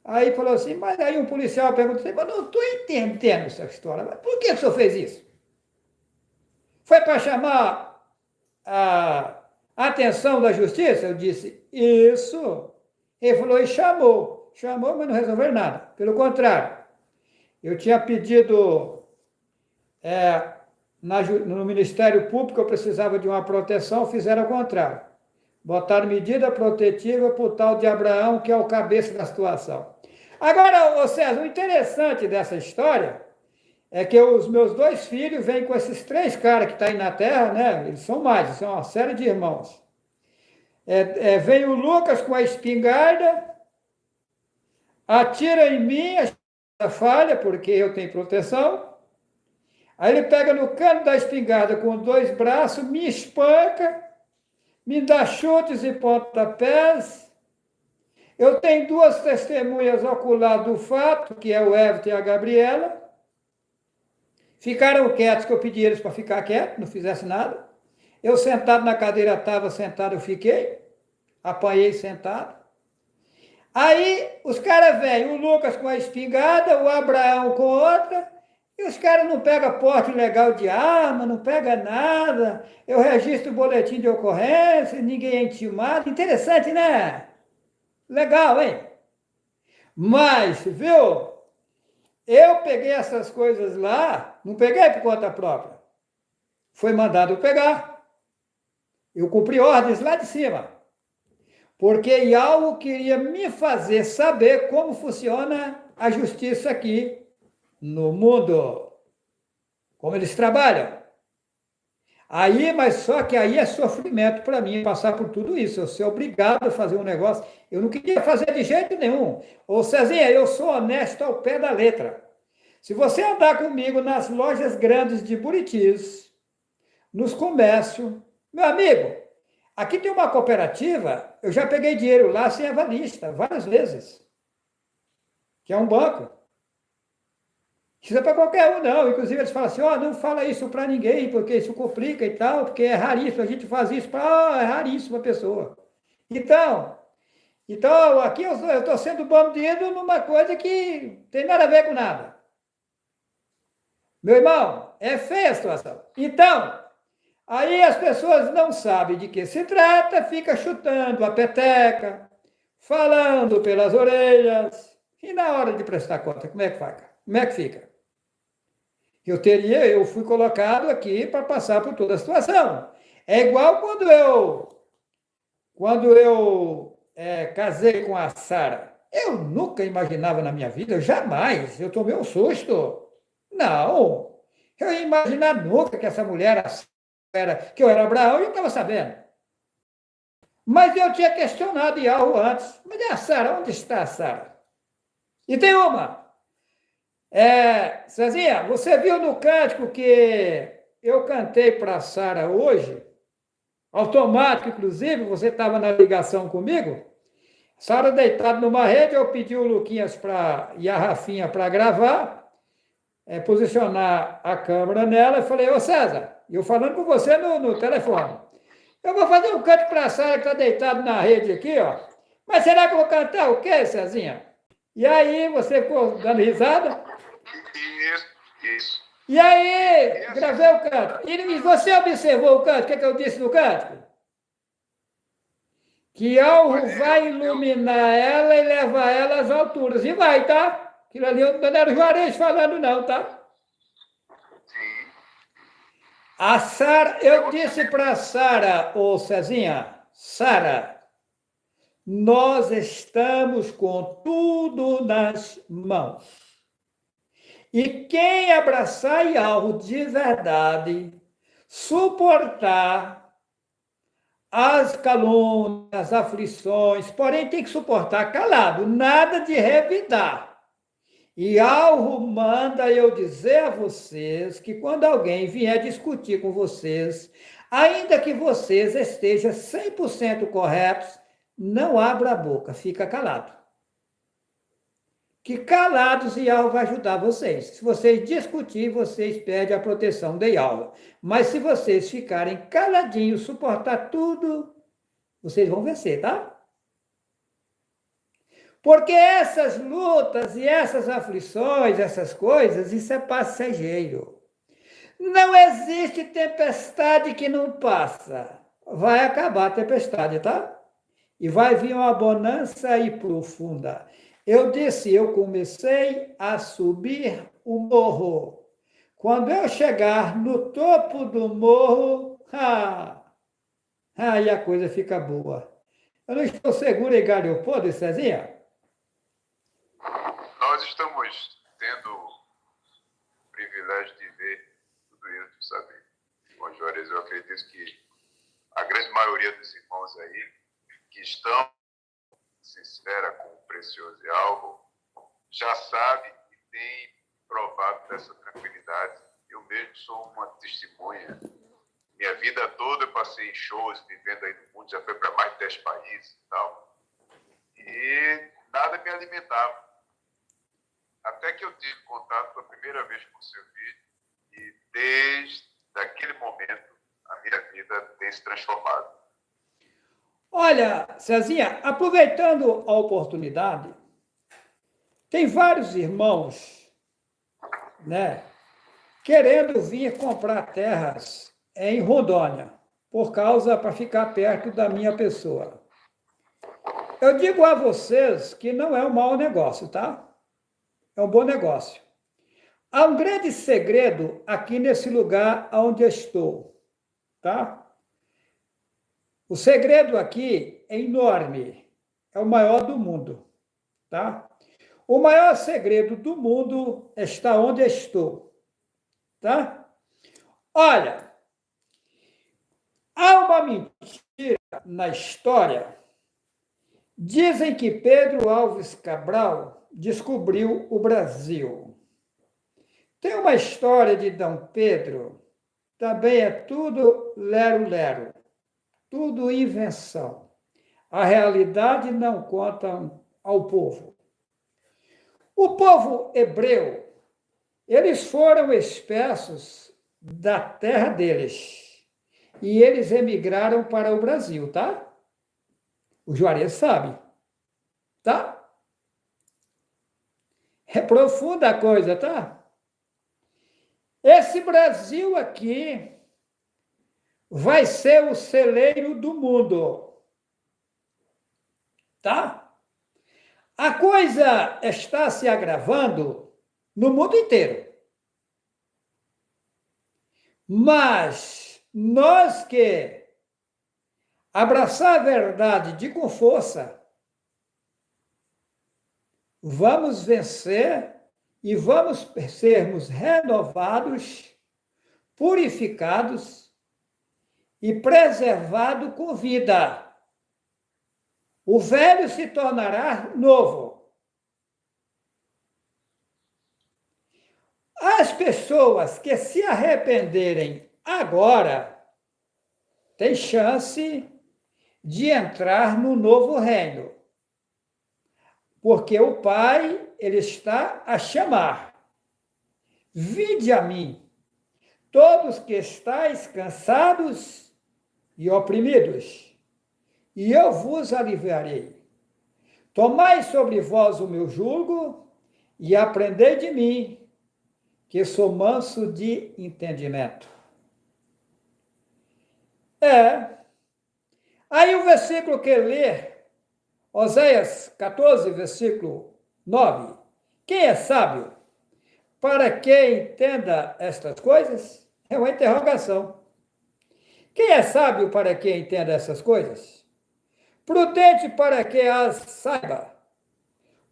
A: Aí falou assim, mas aí um policial perguntou assim, mas não estou entendendo essa história, mas por que o senhor fez isso? Foi para chamar a atenção da justiça? Eu disse, isso. Ele falou, e chamou. Chamou, mas não resolveu nada. Pelo contrário, eu tinha pedido no Ministério Público, eu precisava de uma proteção, fizeram o contrário. Botaram medida protetiva para o tal de Abraão, que é o cabeça da situação. Agora, ô César, o interessante dessa história é que os meus 2 filhos vêm com esses 3 caras que estão aí na terra, né? Eles são mais, são uma série de irmãos. Vem o Lucas com a espingarda, atira em mim, a falha, porque eu tenho proteção. Aí ele pega no cano da espingarda com 2 braços, me espanca, me dá chutes e pontapés. Eu tenho 2 testemunhas oculares do fato, que é o Everton e a Gabriela. Ficaram quietos, que eu pedi eles para ficar quietos, não fizesse nada. Eu sentado na cadeira, estava sentado, eu fiquei. Apanhei sentado. Aí os caras vêm, o Lucas com a espingarda, o Abraão com outra, e os caras não pegam porte ilegal de arma, não pegam nada. Eu registro o boletim de ocorrência, ninguém é intimado. Interessante, né? Legal, hein? Mas, viu? Eu peguei essas coisas lá, não peguei por conta própria. Foi mandado pegar. Eu cumpri ordens lá de cima. Porque Yahweh queria me fazer saber como funciona a justiça aqui no mundo. Como eles trabalham. Aí, mas só que aí é sofrimento para mim passar por tudo isso. Eu ser obrigado a fazer um negócio. Eu não queria fazer de jeito nenhum. Ô Cezinha, eu sou honesto ao pé da letra. Se você andar comigo nas lojas grandes de Buritis, nos comércios, meu amigo, aqui tem uma cooperativa, eu já peguei dinheiro lá sem avalista, várias vezes, que é um banco. Isso é para qualquer um, não. Inclusive, eles falam assim, não fala isso para ninguém, porque isso complica e tal, porque é raríssimo, a gente faz isso para... é raríssimo a pessoa. Então aqui eu estou sendo bandido numa coisa que tem nada a ver com nada. Meu irmão, é feia a situação. Então, aí as pessoas não sabem de que se trata, fica chutando a peteca, falando pelas orelhas, e na hora de prestar conta, como é que faz? Como é que fica? Eu fui colocado aqui para passar por toda a situação. É igual quando eu casei com a Sara. Eu nunca imaginava na minha vida, jamais, eu tomei um susto. Não, eu ia imaginar nunca que essa mulher que eu era Abraão, eu estava sabendo. Mas eu tinha questionado Yahweh antes. Mas é a Sara, onde está a Sara? E tem uma. Cezinha, você viu no cântico que eu cantei para a Sara hoje? Automático, inclusive, você estava na ligação comigo? Sara deitada numa rede, eu pedi o Luquinhas e a Rafinha para gravar, posicionar a câmera nela, e falei, ô César, eu falando com você no telefone, Eu vou fazer um canto para a Sara que está deitado na rede aqui, ó. Mas será que eu vou cantar o quê, Cezinha? E aí, você ficou dando risada?
B: Isso.
A: E aí, gravei o canto. E você observou o canto? O que, que eu disse no canto? Que algo vai iluminar ela e levar ela às alturas. E vai, tá? Aquilo ali não era o Juarez falando, não, tá?
B: Sim.
A: A Sara, eu disse para a Sara, ô Cezinha, Sara, nós estamos com tudo nas mãos. E quem abraçar Yahweh de verdade, suportar as calúnias, as aflições, porém tem que suportar calado, nada de revidar. E Alro manda eu dizer a vocês que quando alguém vier discutir com vocês, ainda que vocês estejam 100% corretos, não abra a boca, fica calado. Que calados Yahweh vai ajudar vocês. Se vocês discutirem, vocês perdem a proteção de Yahweh. Mas se vocês ficarem caladinhos, suportar tudo, vocês vão vencer, tá? Porque essas lutas e essas aflições, essas coisas, isso é passageiro. Não existe tempestade que não passa. Vai acabar a tempestade, tá? E vai vir uma bonança e profunda. Eu disse, eu comecei a subir o morro. Quando eu chegar no topo do morro, aí a coisa fica boa. Eu não estou seguro em Gariopó, Cezinha?
B: Nós estamos tendo o privilégio de ver tudo isso, sabe? Bom, Juarez, eu acredito que a grande maioria dos irmãos aí que estão sincera com o precioso e algo, já sabe e tem provado dessa tranquilidade. Eu mesmo sou uma testemunha. Minha vida toda eu passei em shows, vivendo aí no mundo, já fui para mais de 10 países e tal. E nada me alimentava. Até que eu tive contato pela primeira vez com o seu vídeo e desde aquele momento a minha vida tem se transformado.
A: Olha, Cezinha, aproveitando a oportunidade, tem vários irmãos, né, querendo vir comprar terras em Rondônia, para ficar perto da minha pessoa. Eu digo a vocês que não é um mau negócio, tá? É um bom negócio. Há um grande segredo aqui nesse lugar onde eu estou, tá? O segredo aqui é enorme, é o maior do mundo, tá? O maior segredo do mundo está onde estou, tá? Olha, há uma mentira na história. Dizem que Pedro Alves Cabral descobriu o Brasil. Tem uma história de D. Pedro, também é tudo lero-lero. Tudo invenção. A realidade não conta ao povo. O povo hebreu, eles foram expulsos da terra deles. E eles emigraram para o Brasil, tá? O Juarez sabe. Tá? É profunda a coisa, tá? Esse Brasil aqui vai ser o celeiro do mundo. Tá? A coisa está se agravando no mundo inteiro. Mas nós que abraçar a verdade com força, vamos vencer e vamos sermos renovados, purificados e preservado com vida. O velho se tornará novo. As pessoas que se arrependerem agora têm chance de entrar no novo reino. Porque o Pai, ele está a chamar. Vinde a mim, todos que estáis cansados e oprimidos, e eu vos aliviarei. Tomai sobre vós o meu jugo e aprendei de mim, que sou manso de entendimento. Aí o versículo que lê, Oséias 14, versículo 9. Quem é sábio para que entenda estas coisas? É uma interrogação. Quem é sábio para que entenda essas coisas? Prudente para que as saiba.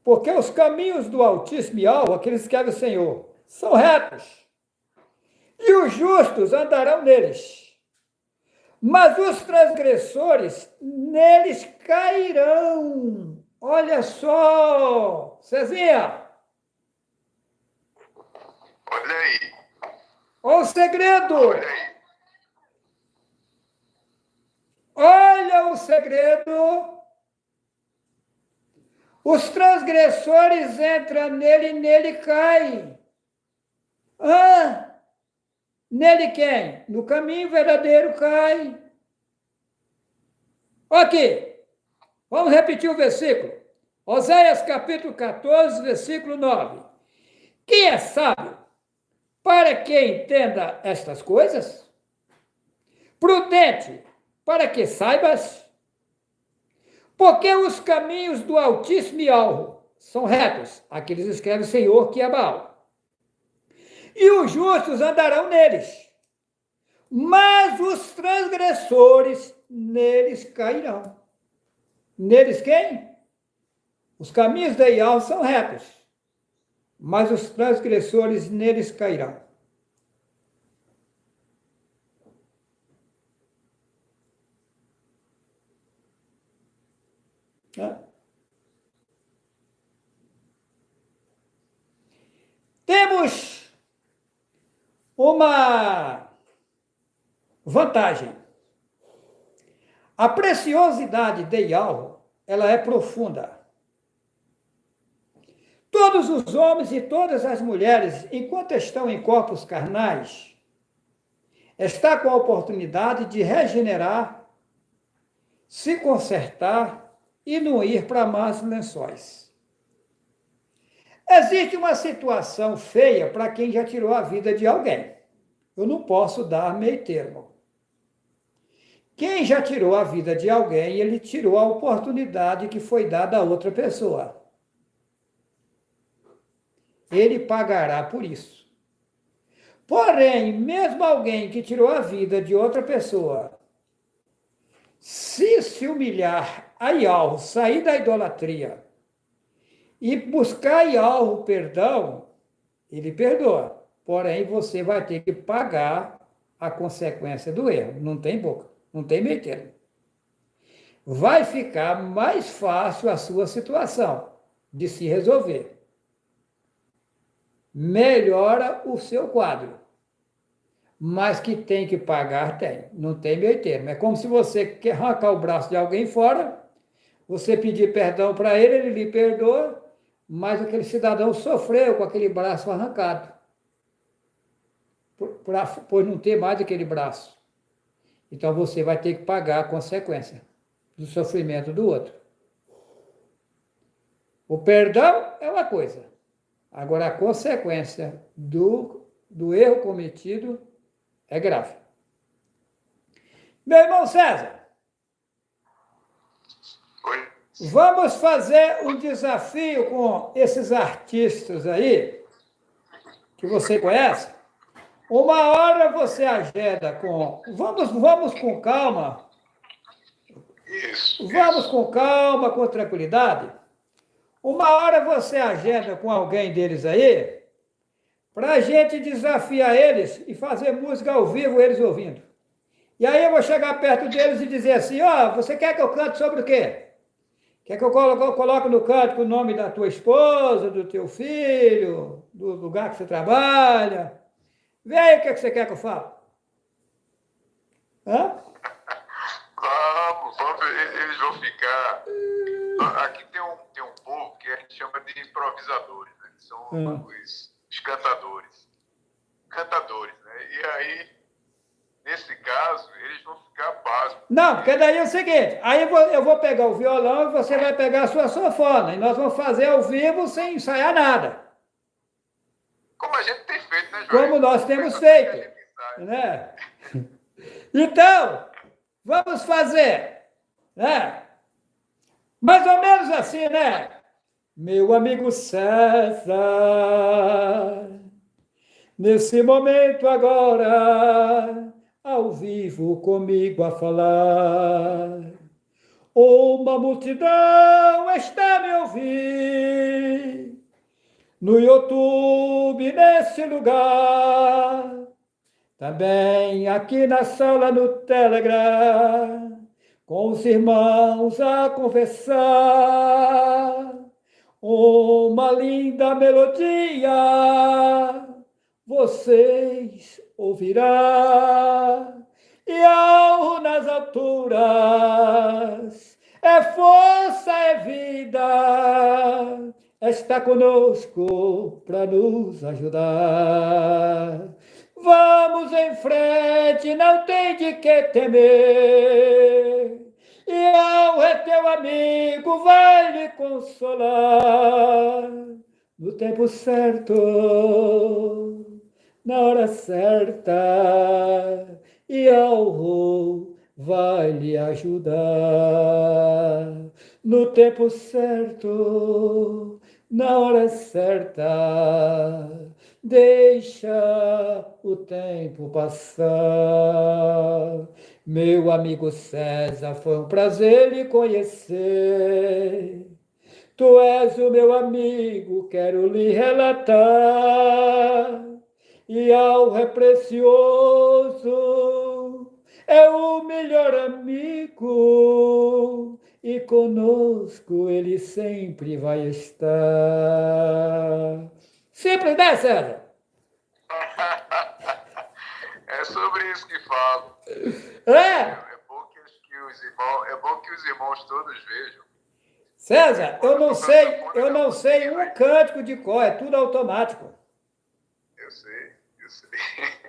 A: Porque os caminhos do Altíssimo e Alto, aqueles que querem o Senhor, são retos. E os justos andarão neles. Mas os transgressores neles cairão. Olha só, Cezinha.
B: Olha aí.
A: Olha o segredo.
B: Olha aí.
A: Olha o segredo. Os transgressores entram nele e nele caem. Nele quem? No caminho verdadeiro cai. Ok. Vamos repetir o versículo. Oséias capítulo 14, versículo 9. Quem é sábio para que entenda estas coisas? Prudente para que saibas? Porque os caminhos do Altíssimo e Alto são retos. Aqui eles escrevem Senhor, que é Baal. E os justos andarão neles. Mas os transgressores neles cairão. Neles quem? Os caminhos de Ial são retos, mas os transgressores neles cairão. Temos uma vantagem. A preciosidade de Ial, ela é profunda. Todos os homens e todas as mulheres, enquanto estão em corpos carnais, está com a oportunidade de regenerar, se consertar e não ir para más lençóis. Existe uma situação feia para quem já tirou a vida de alguém. Eu não posso dar meio termo. Quem já tirou a vida de alguém, ele tirou a oportunidade que foi dada a outra pessoa. Ele pagará por isso. Porém, mesmo alguém que tirou a vida de outra pessoa, se humilhar a Yahweh, sair da idolatria e buscar a Yahweh perdão, ele perdoa. Porém, você vai ter que pagar a consequência do erro. Não tem boca, não tem meio termo. Vai ficar mais fácil a sua situação de se resolver. Melhora o seu quadro. Mas que tem que pagar, tem. Não tem meio termo. É como se você quer arrancar o braço de alguém fora, você pedir perdão para ele, ele lhe perdoa, mas aquele cidadão sofreu com aquele braço arrancado. Por não ter mais aquele braço. Então você vai ter que pagar a consequência do sofrimento do outro. O perdão é uma coisa. Agora, a consequência do erro cometido é grave. Meu irmão César,
B: Oi.
A: vamos fazer um desafio com esses artistas aí, que você conhece. Uma hora você agenda com... Vamos com calma.
B: Isso.
A: Vamos com calma, com tranquilidade. Uma hora você agenda com alguém deles aí, para a gente desafiar eles e fazer música ao vivo, eles ouvindo. E aí eu vou chegar perto deles e dizer assim, você quer que eu cante sobre o quê? Quer que eu coloque no canto o nome da tua esposa, do teu filho, do lugar que você trabalha? Vê aí o que você quer que eu fale.
B: Vamos, eles vão ficar... Aqui tem um povo que a gente chama de improvisadores, né? Que são os cantadores. Cantadores, né? E aí nesse caso, eles vão ficar básicos.
A: Não, porque daí é o seguinte, aí eu vou pegar o violão e você vai pegar a sua sanfona, e nós vamos fazer ao vivo sem ensaiar nada.
B: Como a gente tem feito, né, João?
A: Como nós temos feito, né? Então, vamos fazer, né? Mais ou menos assim, né? Meu amigo César, nesse momento agora, ao vivo comigo a falar, uma multidão está me ouvindo, no YouTube, nesse lugar, também aqui na sala no Telegram, com os irmãos a conversar, uma linda melodia vocês ouvirão, e ao nas alturas, é força, é vida, está conosco para nos ajudar. Vamos em frente, não tem de que temer, e ao é teu amigo vai lhe consolar, no tempo certo, na hora certa, e ao vai lhe ajudar, no tempo certo, na hora certa, deixa o tempo passar. Meu amigo César, foi um prazer lhe conhecer. Tu és o meu amigo, quero lhe relatar. E ao é precioso, é o melhor amigo, e conosco ele sempre vai estar. Simples, né, César?
B: É sobre isso que falo.
A: É
B: bom que os irmãos todos vejam.
A: César, eu não sei um cântico de cor, é tudo automático.
B: Eu sei.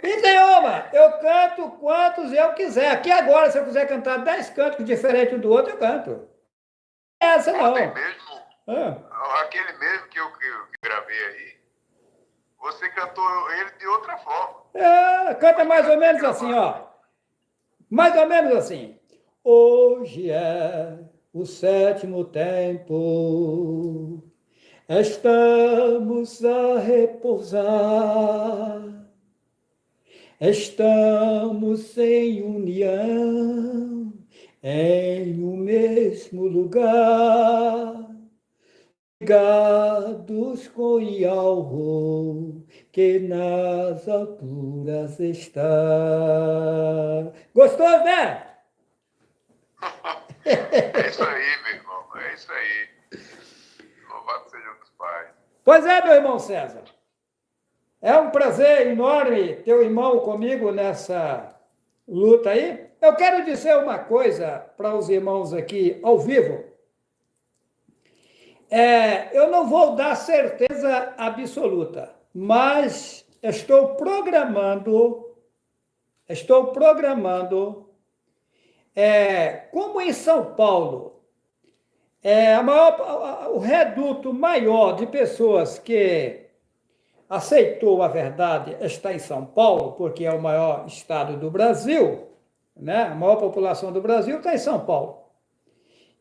A: E nenhuma, eu canto quantos eu quiser. Aqui agora, se eu quiser cantar 10 cânticos diferentes um do outro, eu canto. Essa não.
B: Aquele mesmo que eu gravei aí, você cantou ele de outra forma.
A: Canta mais ou menos assim, ó. Mais ou menos assim. Hoje é o sétimo tempo, estamos a repousar, estamos em união, em um mesmo lugar, ligados com Yahweh, que nas alturas está. Gostou, né?
B: É isso aí, meu irmão, é isso aí. Louvado sejam os pais.
A: Pois é, meu irmão César. É um prazer enorme ter o irmão comigo nessa luta aí. Eu quero dizer uma coisa para os irmãos aqui ao vivo. Eu não vou dar certeza absoluta, mas estou programando, como em São Paulo, o reduto maior de pessoas que aceitou a verdade está em São Paulo, porque é o maior estado do Brasil, né? A maior população do Brasil está em São Paulo.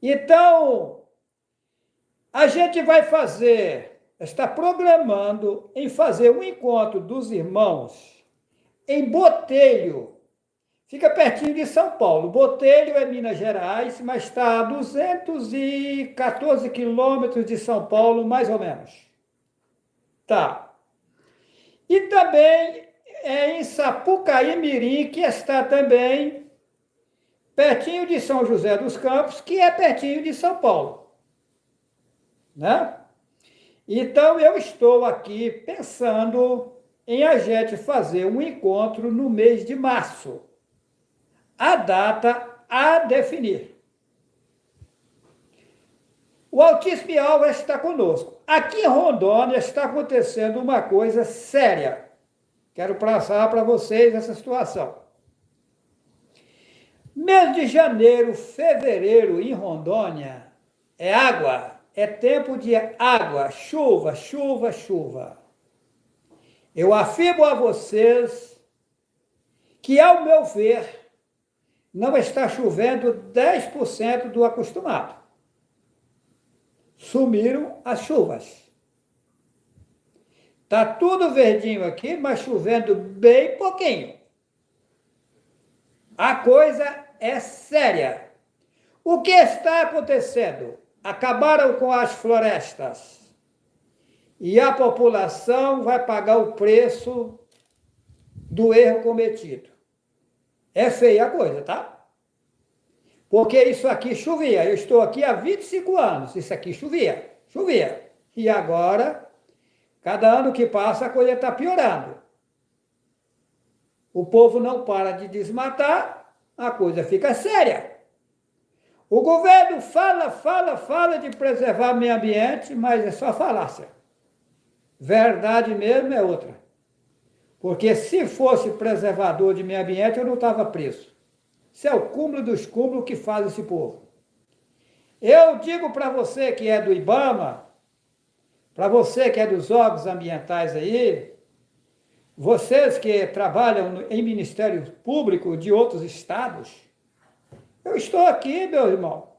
A: Então, a gente vai está programando em fazer um encontro dos irmãos em Botelho. Fica pertinho de São Paulo. Botelho é Minas Gerais, mas está a 214 quilômetros de São Paulo, mais ou menos. Tá. E também é em Sapucaí Mirim, que está também pertinho de São José dos Campos, que é pertinho de São Paulo. Né? Então, eu estou aqui pensando em a gente fazer um encontro no mês de março. A data a definir. O Altíssimo Yahweh está conosco. Aqui em Rondônia está acontecendo uma coisa séria. Quero passar para vocês essa situação. Mês de janeiro, fevereiro em Rondônia é água, é tempo de água, chuva, chuva, chuva. Eu afirmo a vocês que, ao meu ver, não está chovendo 10% do acostumado. Sumiram as chuvas. Tá tudo verdinho aqui, mas chovendo bem pouquinho. A coisa é séria. O que está acontecendo? Acabaram com as florestas. E a população vai pagar o preço do erro cometido. É feia a coisa, tá? Porque isso aqui chovia. Eu estou aqui há 25 anos. Isso aqui chovia. Chovia. E agora, cada ano que passa, a coisa está piorando. O povo não para de desmatar, a coisa fica séria. O governo fala de preservar o meio ambiente, mas é só falácia. Verdade mesmo é outra. Porque se fosse preservador de meio ambiente, eu não estava preso. Isso é o cúmulo dos cúmulos que faz esse povo. Eu digo para você que é do IBAMA, para você que é dos órgãos ambientais aí, vocês que trabalham em Ministério Público de outros estados, eu estou aqui, meu irmão,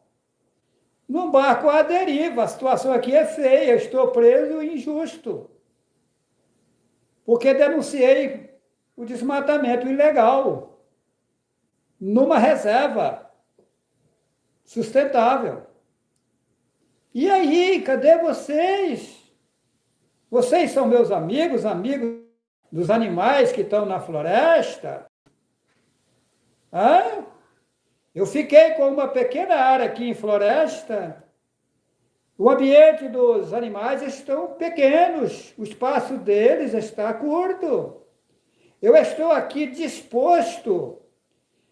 A: num barco à deriva. A situação aqui é feia, eu estou preso e injusto. Porque denunciei o desmatamento ilegal numa reserva sustentável. E aí, cadê vocês? Vocês são meus amigos, amigos dos animais que estão na floresta? Hã? Eu fiquei com uma pequena área aqui em floresta. O ambiente dos animais estão pequenos, o espaço deles está curto. Eu estou aqui disposto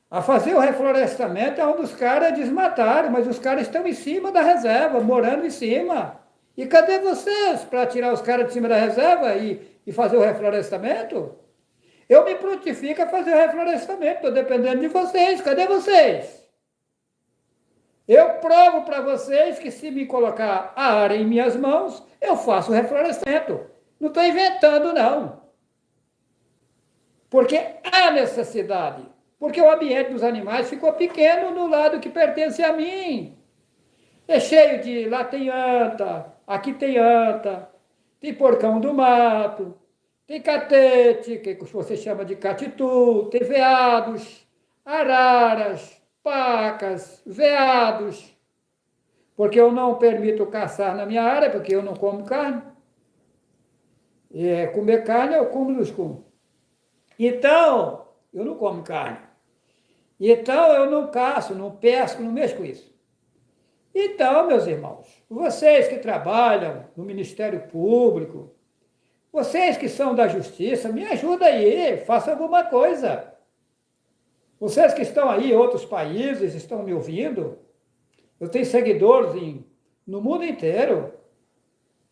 A: a fazer o reflorestamento onde os caras desmataram, mas os caras estão em cima da reserva, morando em cima. E cadê vocês para tirar os caras de cima da reserva e fazer o reflorestamento? Eu me prontifico a fazer o reflorestamento, estou dependendo de vocês. Cadê vocês? Eu provo para vocês que se me colocar a área em minhas mãos, eu faço o reflorestamento. Não estou inventando, não. Porque há necessidade. Porque o ambiente dos animais ficou pequeno no lado que pertence a mim. É cheio de... Lá tem anta, aqui tem anta, tem porcão do mato, tem catete, que você chama de catitu, tem veados, araras, pacas, veados, porque eu não permito caçar na minha área, porque eu não como carne. Comer carne é o cúmulo dos cúmulos. Então, eu não como carne. Então, eu não caço, não pesco, não mexo com isso. Então, meus irmãos, vocês que trabalham no Ministério Público, vocês que são da Justiça, me ajudem aí, façam alguma coisa. Vocês que estão aí em outros países, estão me ouvindo, eu tenho seguidores no mundo inteiro.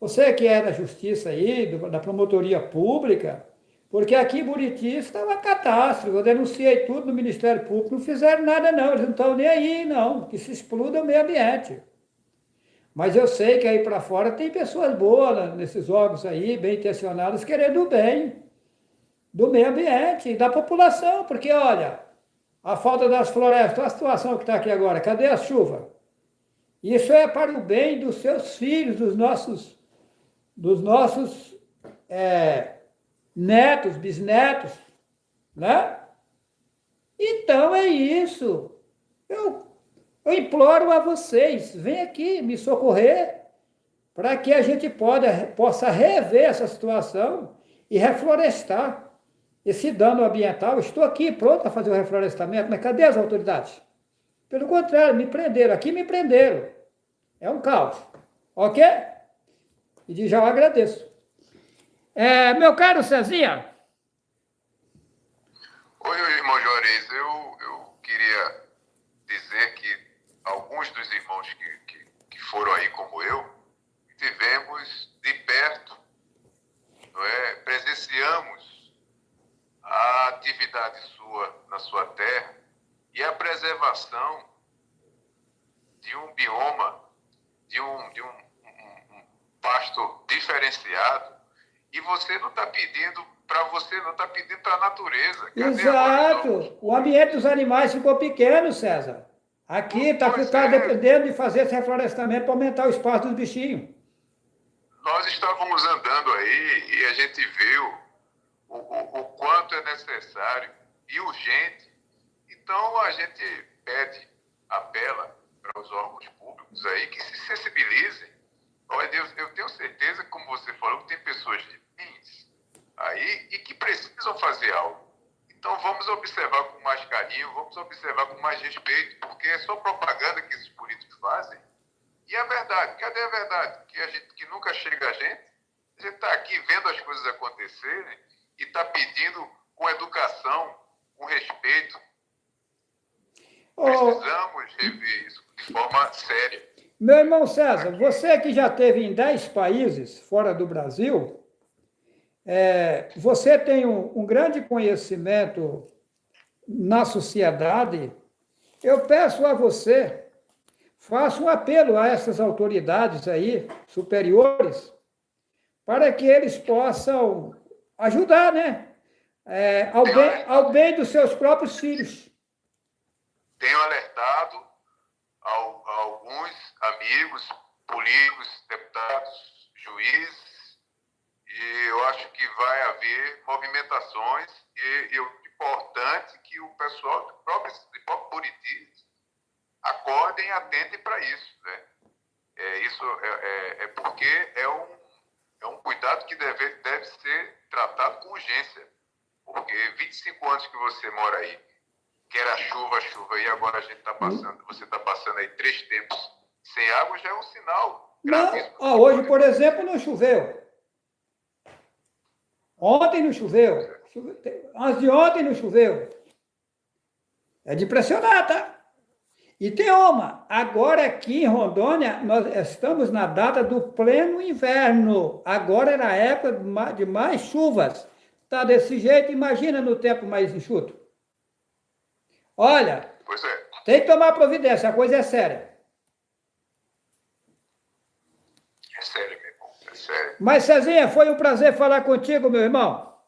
A: Você que é da Justiça aí, da Promotoria Pública, porque aqui em Buriti está uma catástrofe. Eu denunciei tudo no Ministério Público, não fizeram nada não, eles não estão nem aí não, que se exploda o meio ambiente. Mas eu sei que aí para fora tem pessoas boas nesses órgãos aí, bem intencionadas, querendo o bem do meio ambiente e da população, porque olha, a falta das florestas, a situação que está aqui agora, cadê a chuva? Isso é para o bem dos seus filhos, dos nossos netos, bisnetos, né? Então é isso. Eu imploro a vocês, vem aqui me socorrer para que a gente possa rever essa situação e reflorestar esse dano ambiental. Estou aqui pronto a fazer o reflorestamento, mas cadê as autoridades? Pelo contrário, me prenderam. Aqui me prenderam. É um caos. Ok? E já eu agradeço. Meu caro Cezinha.
B: Oi, irmão Juarez. Eu queria dizer que alguns dos irmãos que foram aí como eu, tivemos de perto, não é? Presenciamos a atividade sua na sua terra e a preservação observação de um bioma, de um pasto diferenciado, e você não está pedindo para você, não está pedindo para a natureza.
A: Exato. O ambiente dos animais ficou pequeno, César. Aqui está dependendo de fazer esse reflorestamento para aumentar o espaço dos bichinhos.
B: Nós estávamos andando aí e a gente viu o quanto é necessário e urgente. Então a gente pede, apela para os órgãos públicos aí que se sensibilizem. Olha, Deus, eu tenho certeza, como você falou, que tem pessoas de bens aí e que precisam fazer algo. Então vamos observar com mais carinho, vamos observar com mais respeito, porque é só propaganda que esses políticos fazem. E a verdade, cadê a verdade? Que nunca chega a gente está aqui vendo as coisas acontecerem e está pedindo com educação, com respeito. Precisamos rever isso de forma séria.
A: Meu irmão César, você que já esteve em 10 países fora do Brasil, você tem um grande conhecimento na sociedade. Eu peço a você, faça um apelo a essas autoridades aí, superiores, para que eles possam ajudar, né? Ao bem dos seus próprios filhos.
B: Tenho alertado a alguns amigos, políticos, deputados, juízes, e eu acho que vai haver movimentações, e é importante que o pessoal do próprio Buriti acordem e atentem para isso, né? Isso é porque é um cuidado que deve ser tratado com urgência, porque 25 anos que você mora aí, que era chuva, e agora a gente está passando, você está passando aí 3 tempos sem água, já é um sinal gravíssimo.
A: Não, hoje, por exemplo, não choveu. Ontem não choveu. Antes de ontem não choveu. É de pressionar, tá? E tem uma, agora aqui em Rondônia, nós estamos na data do pleno inverno. Agora é na época de mais chuvas. Tá desse jeito, imagina no tempo mais enxuto. Olha,
B: pois é.
A: Tem que tomar providência, a coisa é séria.
B: É sério, meu irmão, é sério.
A: Mas, Cezinha, foi um prazer falar contigo, meu irmão.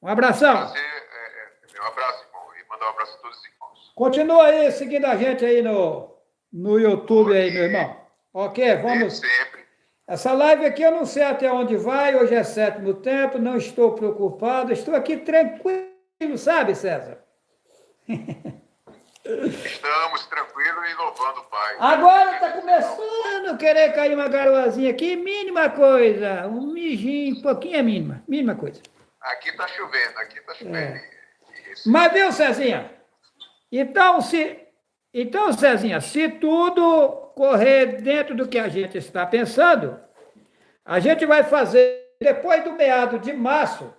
A: Um abração.
B: Um abraço, irmão, e mandar um abraço a todos os irmãos.
A: Continua aí, seguindo a gente aí no YouTube aí, meu irmão. Ok, vamos.
B: Sempre.
A: Essa live aqui eu não sei até onde vai, hoje é 7º tempo, não estou preocupado, estou aqui tranquilo, sabe, César?
B: Estamos tranquilos e louvando o Pai.
A: Agora está começando a querer cair uma garoazinha aqui, mínima coisa, um mijinho, um pouquinho é mínima coisa.
B: Aqui está chovendo.
A: Mas viu, Cezinha? Então, Cezinha, se tudo correr dentro do que a gente está pensando, a gente vai fazer, depois do meado de março,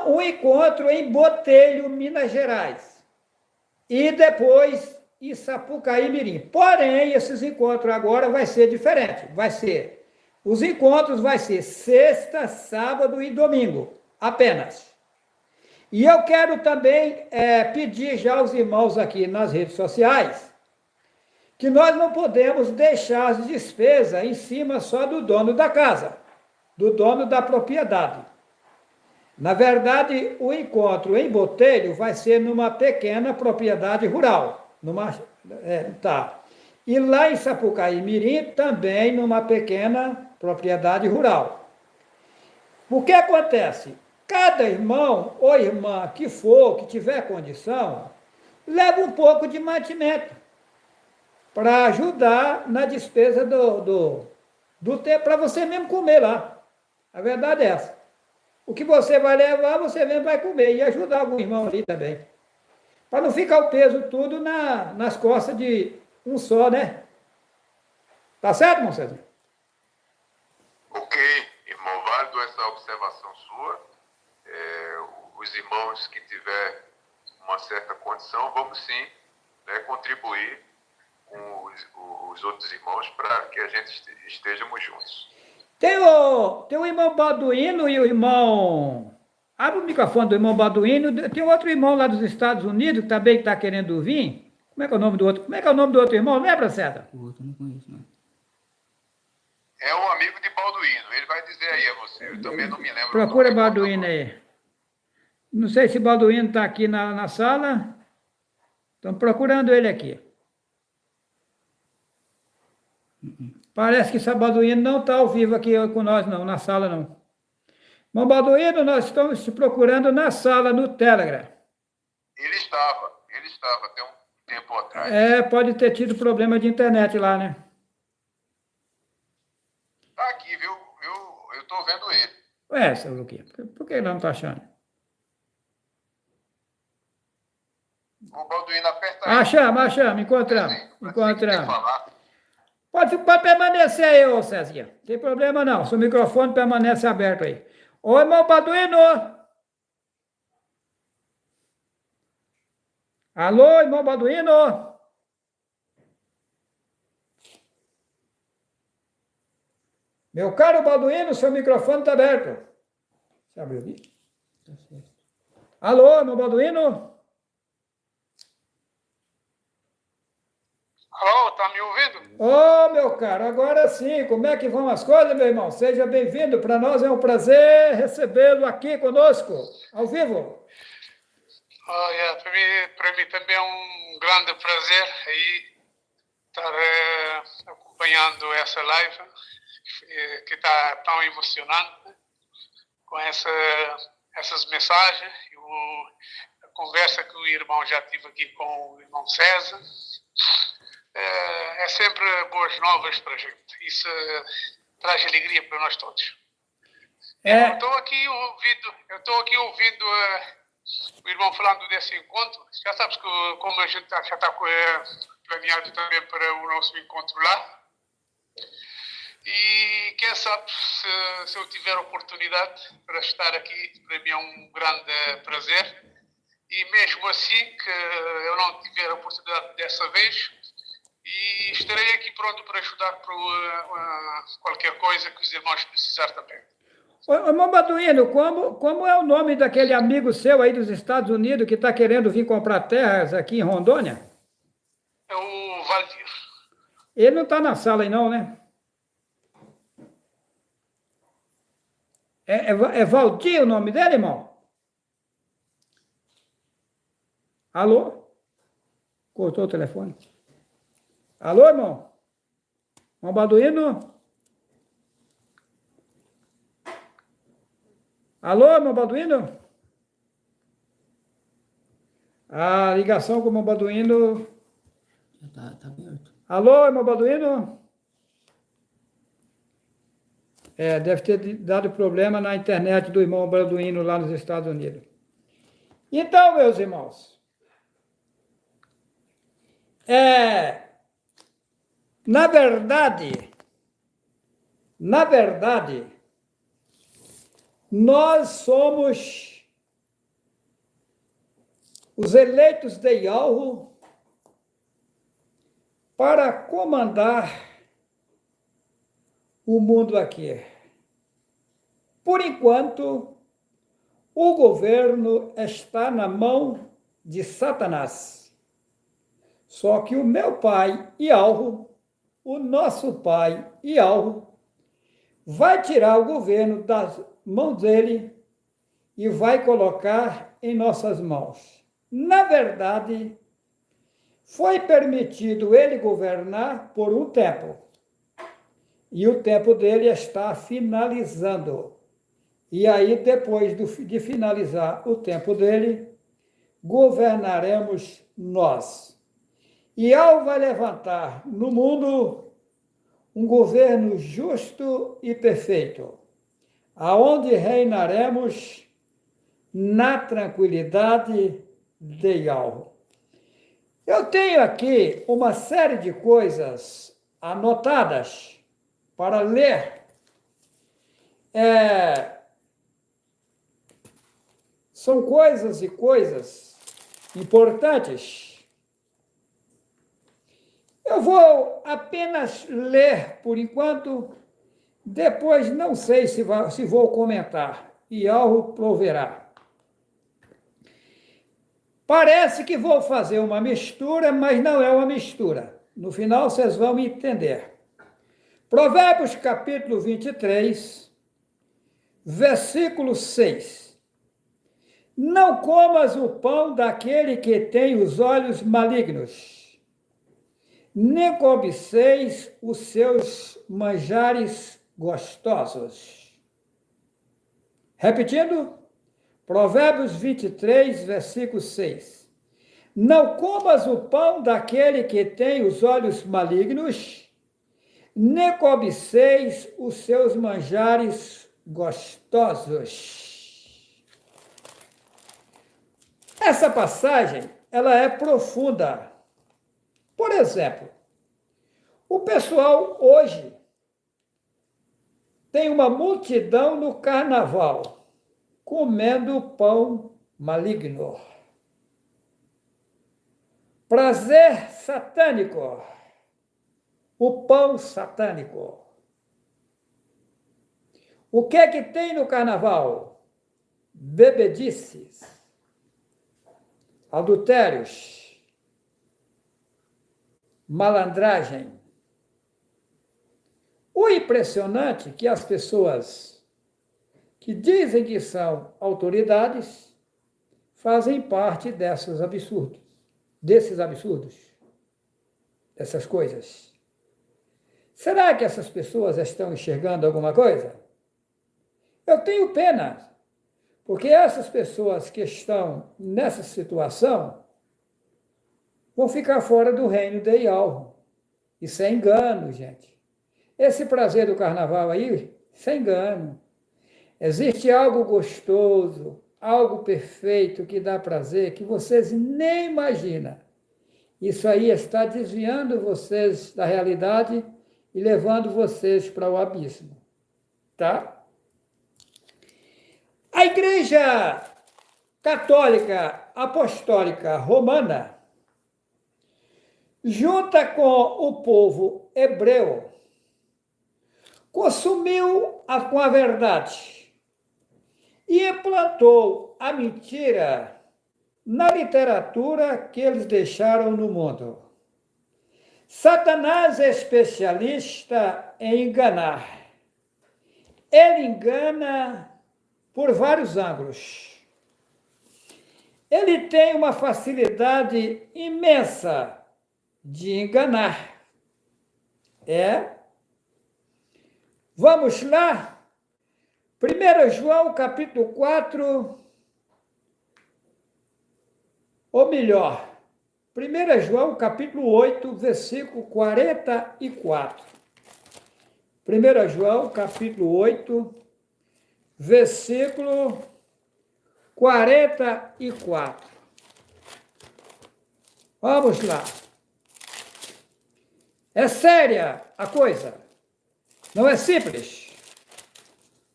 A: um encontro em Botelho, Minas Gerais. E depois em Sapucaí, Mirim. Porém, esses encontros agora vai ser diferente. Os encontros vai ser sexta, sábado e domingo, apenas. E eu quero também pedir já aos irmãos aqui nas redes sociais que nós não podemos deixar as despesas em cima só do dono da casa, do dono da propriedade. Na verdade, o encontro em Botelho vai ser numa pequena propriedade rural. E lá em Sapucaí Mirim, também numa pequena propriedade rural. O que acontece? Cada irmão ou irmã que tiver condição, leva um pouco de mantimento para ajudar na despesa do tempo, para você mesmo comer lá. A verdade é essa. O que você vai levar, você mesmo vai comer e ajudar algum irmão ali também. Para não ficar o peso tudo nas costas de um só, né? Tá certo, irmão César?
B: Ok, irmão, válido essa observação sua. Os irmãos que tiver uma certa condição, vamos sim contribuir com os outros irmãos para que a gente estejamos juntos.
A: Tem o irmão Balduino e o irmão Abre o microfone do irmão Balduino. Tem outro irmão lá dos Estados Unidos também que está querendo vir. Como é que é o nome do outro? Como é que é o nome do outro irmão? Lembra, César?
C: O outro eu não conheço, não.
B: É um amigo de Balduino, ele vai dizer aí a você. Eu também não me lembro.
A: Procura Balduino aí. Não sei se Balduino está aqui na sala. Estão procurando ele aqui. Parece que esse Balduino não está ao vivo aqui com nós, não, na sala, não. Mas Balduino, nós estamos te procurando na sala, no Telegram.
B: Ele estava até um tempo atrás.
A: É, pode ter tido problema de internet lá, né?
B: Tá aqui, viu? Eu estou vendo ele.
A: Ué, seu Luquinha, por que ele não está achando?
B: O Balduino aperta aí.
A: Achamos, encontramos. Pode permanecer aí, ô Cezinha. Não tem problema não, se o microfone permanece aberto aí. Ô, irmão Balduino! Alô, irmão Balduino! Meu caro Balduino, seu microfone está aberto. Você abriu aqui? Tá certo. Alô, irmão Balduino?
D: Alô, tá me ouvindo?
A: Ô, meu caro, agora sim, como é que vão as coisas, meu irmão? Seja bem-vindo, para nós é um prazer recebê-lo aqui conosco, ao vivo.
D: Para mim também é um grande prazer aí estar acompanhando essa live que está tão emocionante com essas mensagens e a conversa que o irmão já tive aqui com o irmão César. É sempre boas novas para a gente. Isso traz alegria para nós todos. Eu estou aqui ouvindo o irmão falando desse encontro. Já sabes que como a gente já está planeado também para o nosso encontro lá. E quem sabe se eu tiver oportunidade para estar aqui, para mim é um grande prazer. E mesmo assim que eu não tiver a oportunidade dessa vez, e estarei aqui pronto para ajudar para qualquer coisa que os irmãos precisar também.
A: Ô, irmão Balduino, como é o nome daquele amigo seu aí dos Estados Unidos que está querendo vir comprar terras aqui em Rondônia?
D: É o Valdir.
A: Ele não está na sala aí não, né? É Valdir o nome dele, irmão? Alô? Cortou o telefone. Alô, irmão? Irmão Balduino? Alô, irmão Balduino? A ligação com o irmão Balduino...
C: Já tá aberto.
A: Alô, irmão Balduino? Deve ter dado problema na internet do irmão Balduino lá nos Estados Unidos. Então, meus irmãos, na verdade, nós somos os eleitos de Yahweh para comandar o mundo aqui. Por enquanto, o governo está na mão de Satanás. Só que o meu pai, Yahweh, o nosso pai, Yahweh, vai tirar o governo das mãos dele e vai colocar em nossas mãos. Na verdade, foi permitido ele governar por um tempo. E o tempo dele está finalizando. E aí, depois de finalizar o tempo dele, governaremos nós. E ao vai levantar no mundo um governo justo e perfeito, aonde reinaremos na tranquilidade de Yahweh. Eu tenho aqui uma série de coisas anotadas para ler. São coisas e coisas importantes. Eu vou apenas ler por enquanto, depois não sei se vou comentar, e Yahweh proverá. Parece que vou fazer uma mistura, mas não é uma mistura. No final vocês vão entender. Provérbios capítulo 23, versículo 6. Não comas o pão daquele que tem os olhos malignos, nem cobiceis os seus manjares gostosos. Repetindo, Provérbios 23, versículo 6. Não comas o pão daquele que tem os olhos malignos, nem cobiceis os seus manjares gostosos. Essa passagem, ela é profunda. Por exemplo, o pessoal hoje tem uma multidão no carnaval comendo pão maligno. Prazer satânico. O pão satânico. O que é que tem no carnaval? Bebedices, adultérios, malandragem. O impressionante é que as pessoas que dizem que são autoridades fazem parte desses absurdos, dessas coisas. Será que essas pessoas estão enxergando alguma coisa? Eu tenho pena, porque essas pessoas que estão nessa situação vão ficar fora do reino de Ial. Isso é engano, gente. Esse prazer do carnaval aí, isso é engano. Existe algo gostoso, algo perfeito que dá prazer, que vocês nem imaginam. Isso aí está desviando vocês da realidade e levando vocês para o abismo. Tá? A Igreja Católica Apostólica Romana, junta com o povo hebreu, consumiu com a verdade e implantou a mentira na literatura que eles deixaram no mundo. Satanás é especialista em enganar. Ele engana por vários ângulos. Ele tem uma facilidade imensa de enganar. Vamos lá? 1 João capítulo 4, ou melhor, 1 João capítulo 8, versículo 44. 1 João capítulo 8, versículo 44. Vamos lá. É séria a coisa. Não é simples.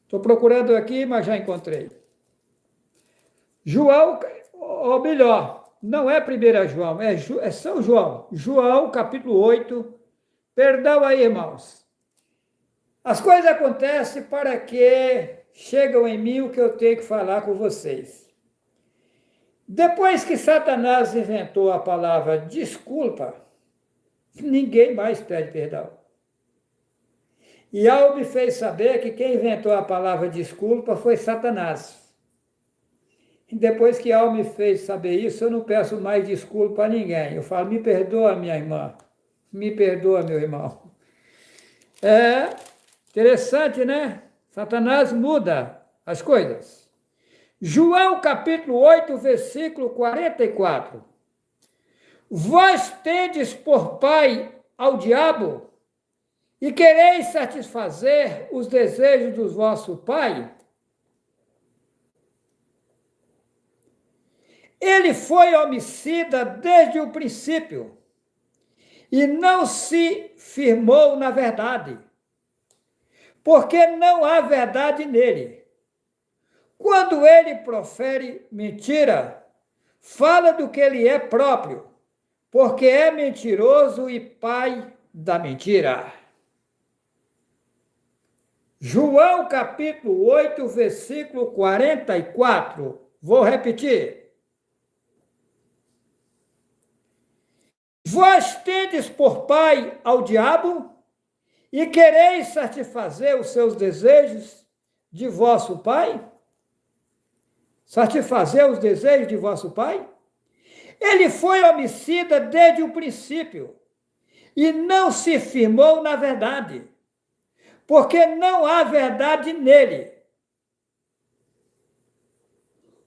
A: Estou procurando aqui, mas já encontrei. João, ou melhor, não é 1 João, é São João. João, capítulo 8. Perdão aí, irmãos. As coisas acontecem para que chegam em mim o que eu tenho que falar com vocês. Depois que Satanás inventou a palavra desculpa, ninguém mais pede perdão. E Al me fez saber que quem inventou a palavra desculpa foi Satanás. E depois que Al me fez saber isso, eu não peço mais desculpa a ninguém. Eu falo, me perdoa, minha irmã. Me perdoa, meu irmão. É interessante, né? Satanás muda as coisas. João capítulo 8, versículo 44. Vós tendes por pai ao diabo e quereis satisfazer os desejos do vosso pai? Ele foi homicida desde o princípio e não se firmou na verdade, porque não há verdade nele. Quando ele profere mentira, fala do que ele é próprio, porque é mentiroso e pai da mentira. João capítulo 8, versículo 44. Vou repetir. Vós tendes por pai ao diabo e quereis satisfazer os seus desejos de vosso pai? Satisfazer os desejos de vosso pai? Ele foi homicida desde o princípio e não se firmou na verdade, porque não há verdade nele.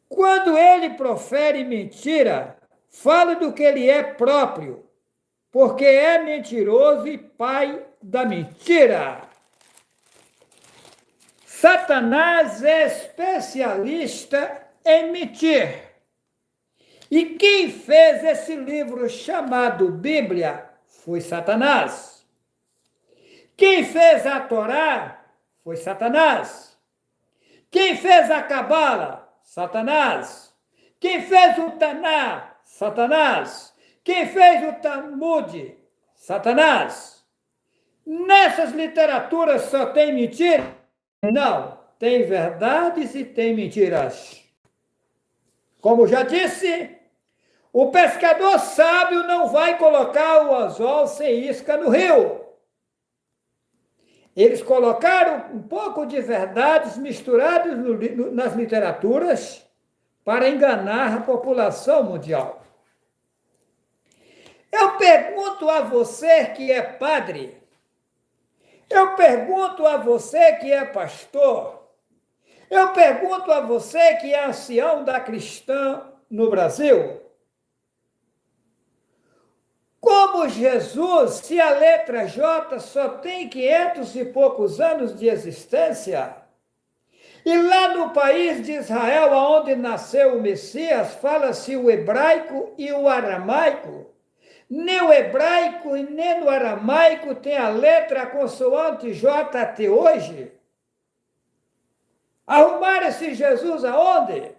A: Quando ele profere mentira, fala do que ele é próprio, porque é mentiroso e pai da mentira. Satanás é especialista em mentir. E quem fez esse livro chamado Bíblia foi Satanás. Quem fez a Torá foi Satanás. Quem fez a Cabala? Satanás. Quem fez o Taná? Satanás. Quem fez o Talmud? Satanás. Nessas literaturas só tem mentira? Não. Tem verdades e tem mentiras. Como já disse, o pescador sábio não vai colocar o anzol sem isca no rio. Eles colocaram um pouco de verdades misturadas nas literaturas para enganar a população mundial. Eu pergunto a você que é padre, eu pergunto a você que é pastor, eu pergunto a você que é ancião da cristã no Brasil, como Jesus, se a letra J só tem 500 e poucos anos de existência, e lá no país de Israel, onde nasceu o Messias, fala-se o hebraico e o aramaico. Nem o hebraico e nem no aramaico tem a letra a consoante J até hoje. Arrumaram esse Jesus aonde?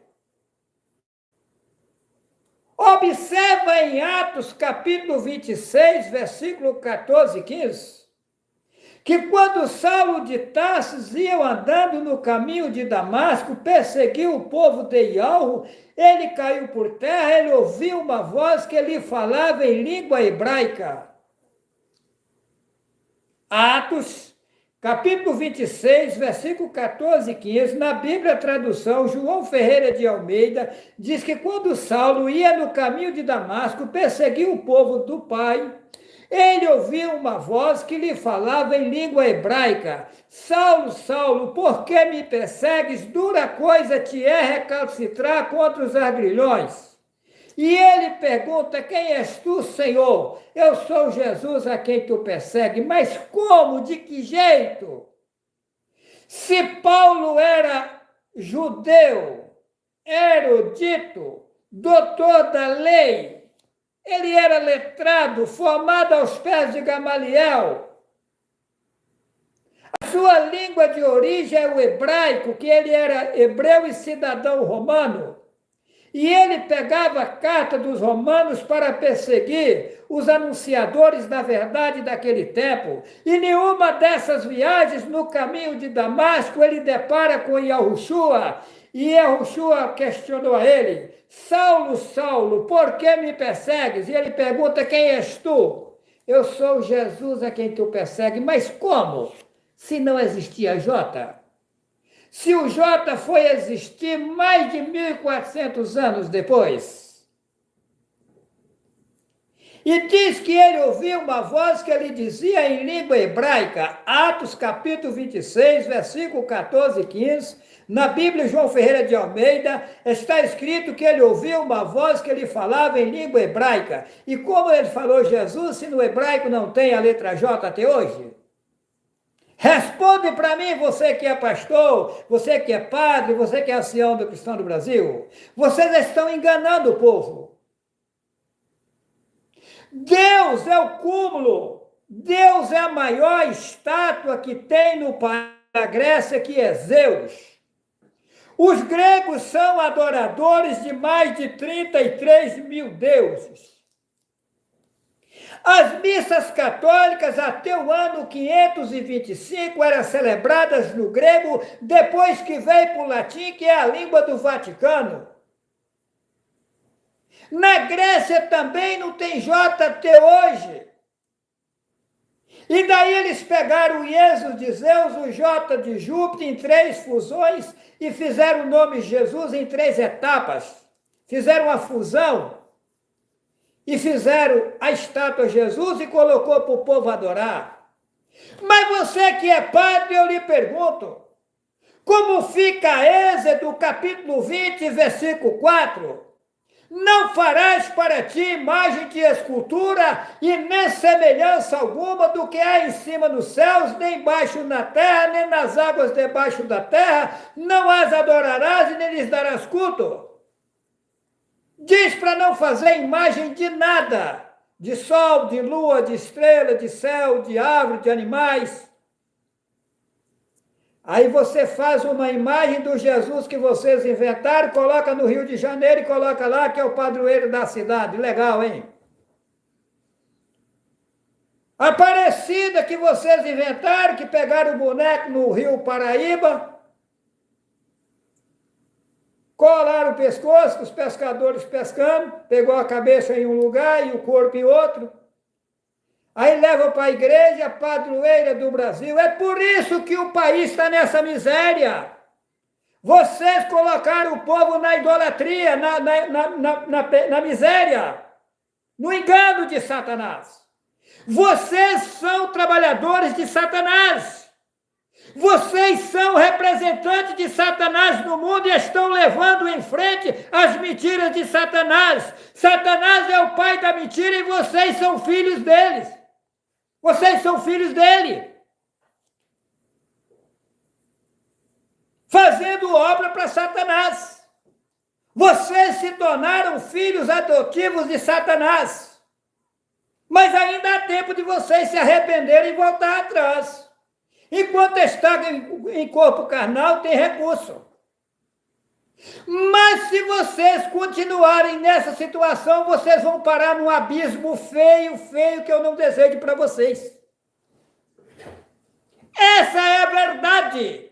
A: Observa em Atos, capítulo 26, versículo 14 e 15, que quando Saulo de Tarsis ia andando no caminho de Damasco, perseguiu o povo de Iorro, ele caiu por terra, ele ouviu uma voz que lhe falava em língua hebraica. Atos, capítulo 26, versículo 14 e 15, na Bíblia tradução, João Ferreira de Almeida, diz que quando Saulo ia no caminho de Damasco, perseguiu o povo do Pai, ele ouviu uma voz que lhe falava em língua hebraica: Saulo, Saulo, por que me persegues? Dura coisa te é recalcitrar contra os agrilhões. E ele pergunta: quem és tu, Senhor? Eu sou Jesus a quem tu persegue. Mas como? De que jeito? Se Paulo era judeu, erudito, doutor da lei, ele era letrado, formado aos pés de Gamaliel. A sua língua de origem é o hebraico, que ele era hebreu e cidadão romano. E ele pegava a carta dos romanos para perseguir os anunciadores da verdade daquele tempo. E nenhuma dessas viagens, no caminho de Damasco, ele depara com Yahushua. E Yahushua questionou a ele: Saulo, Saulo, por que me persegues? E ele pergunta: quem és tu? Eu sou Jesus a quem tu persegues. Mas como? Se não existia J? Se o J foi existir mais de 1.400 anos depois. E diz que ele ouviu uma voz que lhe dizia em língua hebraica, Atos capítulo 26, versículo 14 e 15, na Bíblia João Ferreira de Almeida, está escrito que ele ouviu uma voz que lhe falava em língua hebraica. E como ele falou Jesus, se no hebraico não tem a letra J até hoje? Responde para mim, você que é pastor, você que é padre, você que é ancião do cristão do Brasil. Vocês estão enganando o povo. Deus é o cúmulo. Deus é a maior estátua que tem no país da Grécia, que é Zeus. Os gregos são adoradores de mais de 33 mil deuses. As missas católicas até o ano 525 eram celebradas no grego, depois que veio para o latim, que é a língua do Vaticano. Na Grécia também não tem J até hoje. E daí eles pegaram o Iesus de Zeus, o J de Júpiter em 3 fusões e fizeram o nome Jesus em 3 etapas. Fizeram a fusão e fizeram a estátua Jesus e colocou para o povo adorar. Mas você que é padre, eu lhe pergunto, como fica Êxodo, capítulo 20, versículo 4? Não farás para ti imagem de escultura e nem semelhança alguma do que há em cima nos céus, nem embaixo na terra, nem nas águas debaixo da terra, não as adorarás e nem lhes darás culto. Diz para não fazer imagem de nada, de sol, de lua, de estrela, de céu, de árvore, de animais. Aí você faz uma imagem do Jesus que vocês inventaram, coloca no Rio de Janeiro e coloca lá que é o padroeiro da cidade. Legal, hein? A Aparecida que vocês inventaram, que pegaram o boneco no Rio Paraíba, colaram o pescoço, os pescadores pescando, pegou a cabeça em um lugar e o corpo em outro. Aí leva para a igreja, padroeira do Brasil. É por isso que o país está nessa miséria. Vocês colocaram o povo na idolatria, na miséria, no engano de Satanás. Vocês são trabalhadores de Satanás. Vocês são representantes de Satanás no mundo e estão levando em frente as mentiras de Satanás. Satanás é o pai da mentira e vocês são filhos deles. Vocês são filhos dele. Fazendo obra para Satanás. Vocês se tornaram filhos adotivos de Satanás. Mas ainda há tempo de vocês se arrependerem e voltar atrás. Enquanto está em corpo carnal, tem recurso. Mas se vocês continuarem nessa situação, vocês vão parar num abismo feio, feio, que eu não desejo para vocês. Essa é a verdade.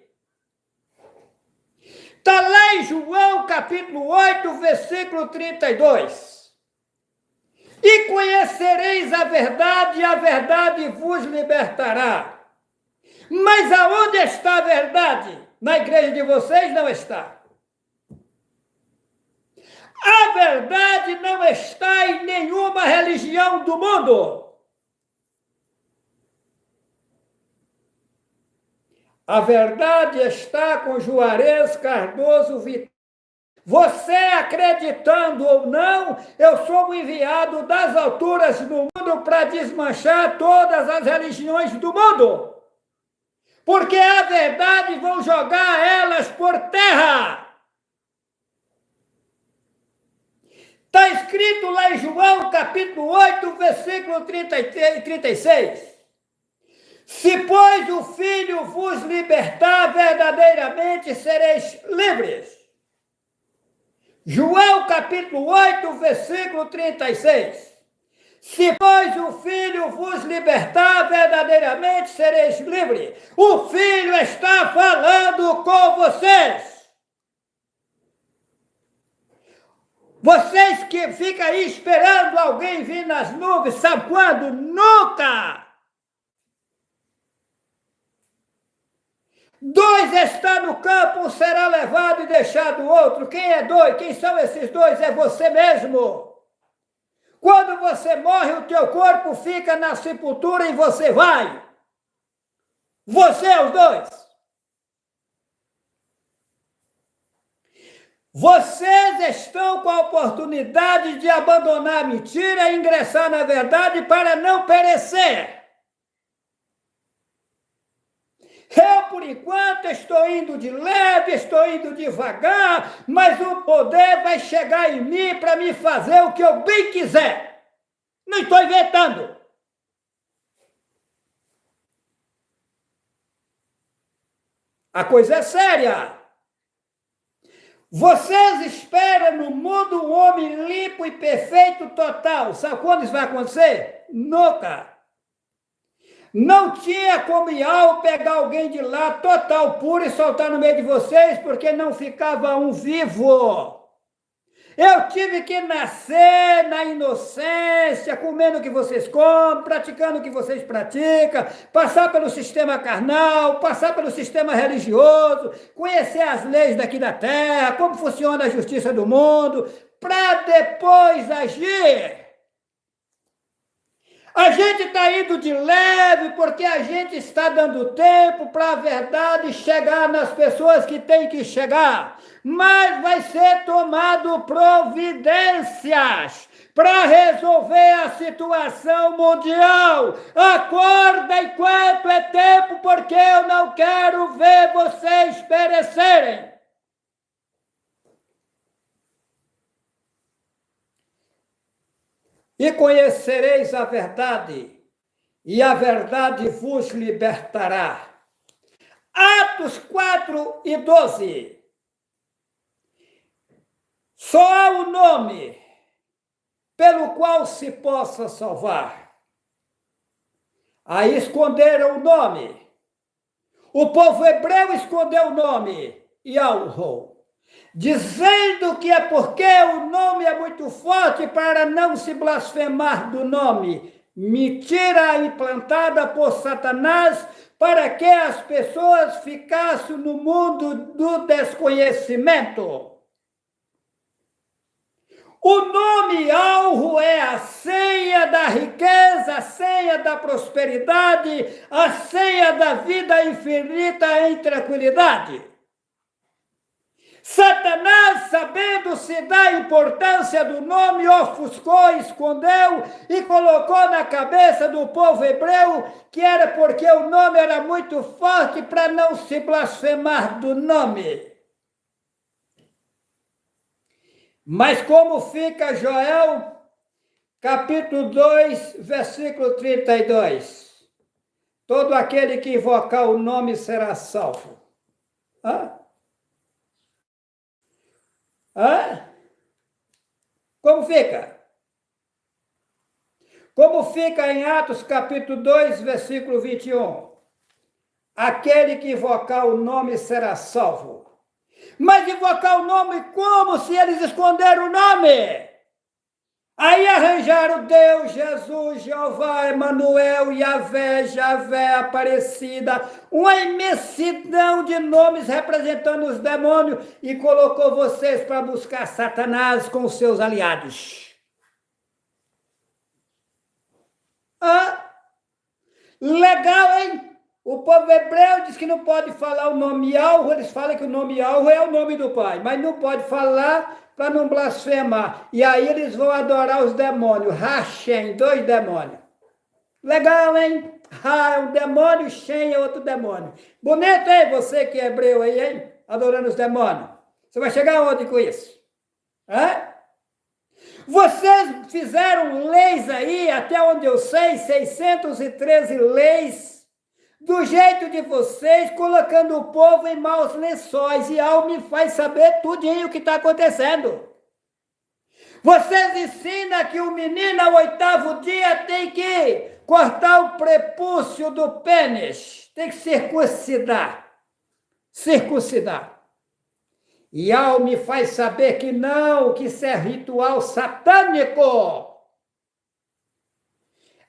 A: Está lá em João, capítulo 8, versículo 32. E conhecereis a verdade, e a verdade vos libertará. Mas aonde está a verdade? Na igreja de vocês não está. A verdade não está em nenhuma religião do mundo. A verdade está com Juarez Cardoso Vital. Você acreditando ou não, eu sou o enviado das alturas do mundo para desmanchar todas as religiões do mundo. Porque a verdade vão jogar elas por terra. Está escrito lá em João, capítulo 8, versículo 36. Se, pois, o Filho vos libertar, verdadeiramente sereis livres. João, capítulo 8, versículo 36. Se, pois, o Filho vos libertar, verdadeiramente sereis livres. O Filho está falando com vocês. Vocês que ficam aí esperando alguém vir nas nuvens, sabe quando? Nunca! 2 está no campo, um será levado e deixado o outro. Quem é 2? Quem são esses 2? É você mesmo. Quando você morre, o teu corpo fica na sepultura e você vai. Você é os 2. Vocês estão com a oportunidade de abandonar a mentira e ingressar na verdade para não perecer. Eu, por enquanto, estou indo de leve, estou indo devagar, mas o poder vai chegar em mim para me fazer o que eu bem quiser. Não estou inventando. A coisa é séria. Vocês esperam no mundo um homem limpo e perfeito total. Sabe quando isso vai acontecer? Nunca. Não tinha como Iau pegar alguém de lá total puro e soltar no meio de vocês, porque não ficava um vivo. Eu tive que nascer na inocência, comendo o que vocês comem, praticando o que vocês praticam, passar pelo sistema carnal, passar pelo sistema religioso, conhecer as leis daqui da terra, como funciona a justiça do mundo, para depois agir. A gente está indo de leve porque a gente está dando tempo para a verdade chegar nas pessoas que tem que chegar. Mas vai ser tomado providências para resolver a situação mundial. Acorda enquanto é tempo, porque eu não quero ver vocês perecerem. E conhecereis a verdade, e a verdade vos libertará. Atos 4:12. Só há um nome pelo qual se possa salvar. Aí esconderam o nome. O povo hebreu escondeu o nome, Yahweh, dizendo que é porque o nome é muito forte para não se blasfemar do nome. Mentira implantada por Satanás para que as pessoas ficassem no mundo do desconhecimento. O nome Yahweh é a senha da riqueza, a senha da prosperidade, a senha da vida infinita em tranquilidade. Satanás, sabendo-se da importância do nome, ofuscou, escondeu e colocou na cabeça do povo hebreu que era porque o nome era muito forte para não se blasfemar do nome. Mas como fica Joel, capítulo 2, versículo 32? Todo aquele que invocar o nome será salvo. Hã? Como fica? Como fica em Atos capítulo 2, versículo 21? Aquele que invocar o nome será salvo. Mas invocar o nome como se eles esconderam o nome? Aí arranjaram Deus, Jesus, Jeová, Emanuel, Yahvé, Javé, Aparecida, uma imensidão de nomes representando os demônios e colocou vocês para buscar Satanás com os seus aliados. Legal, hein? O povo hebreu diz que não pode falar o nome Yahweh, eles falam que o nome Yahweh é o nome do Pai, mas não pode falar para não blasfemar. E aí eles vão adorar os demônios, Hashem, 2 demônios. Legal, hein? É um demônio, Shem é outro demônio. Bonito, hein? Você que é hebreu aí, hein? Adorando os demônios. Você vai chegar aonde com isso? Vocês fizeram leis aí, até onde eu sei, 613 leis, do jeito de vocês, colocando o povo em maus lençóis, e algo me faz saber tudinho o que está acontecendo. Vocês ensinam que o menino ao 8º dia tem que cortar o prepúcio do pênis, tem que circuncidar. E algo me faz saber que não, que isso é ritual satânico.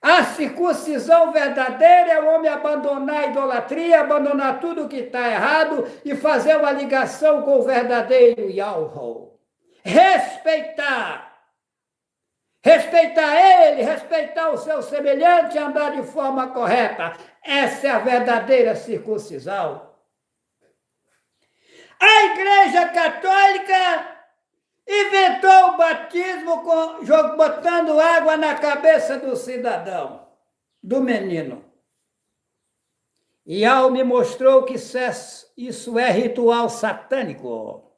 A: A circuncisão verdadeira é o homem abandonar a idolatria, abandonar tudo que está errado e fazer uma ligação com o verdadeiro Yahweh. Respeitar ele, respeitar o seu semelhante e andar de forma correta. Essa é a verdadeira circuncisão. A Igreja Católica inventou o batismo botando água na cabeça do cidadão, do menino. E Al me mostrou que isso é ritual satânico.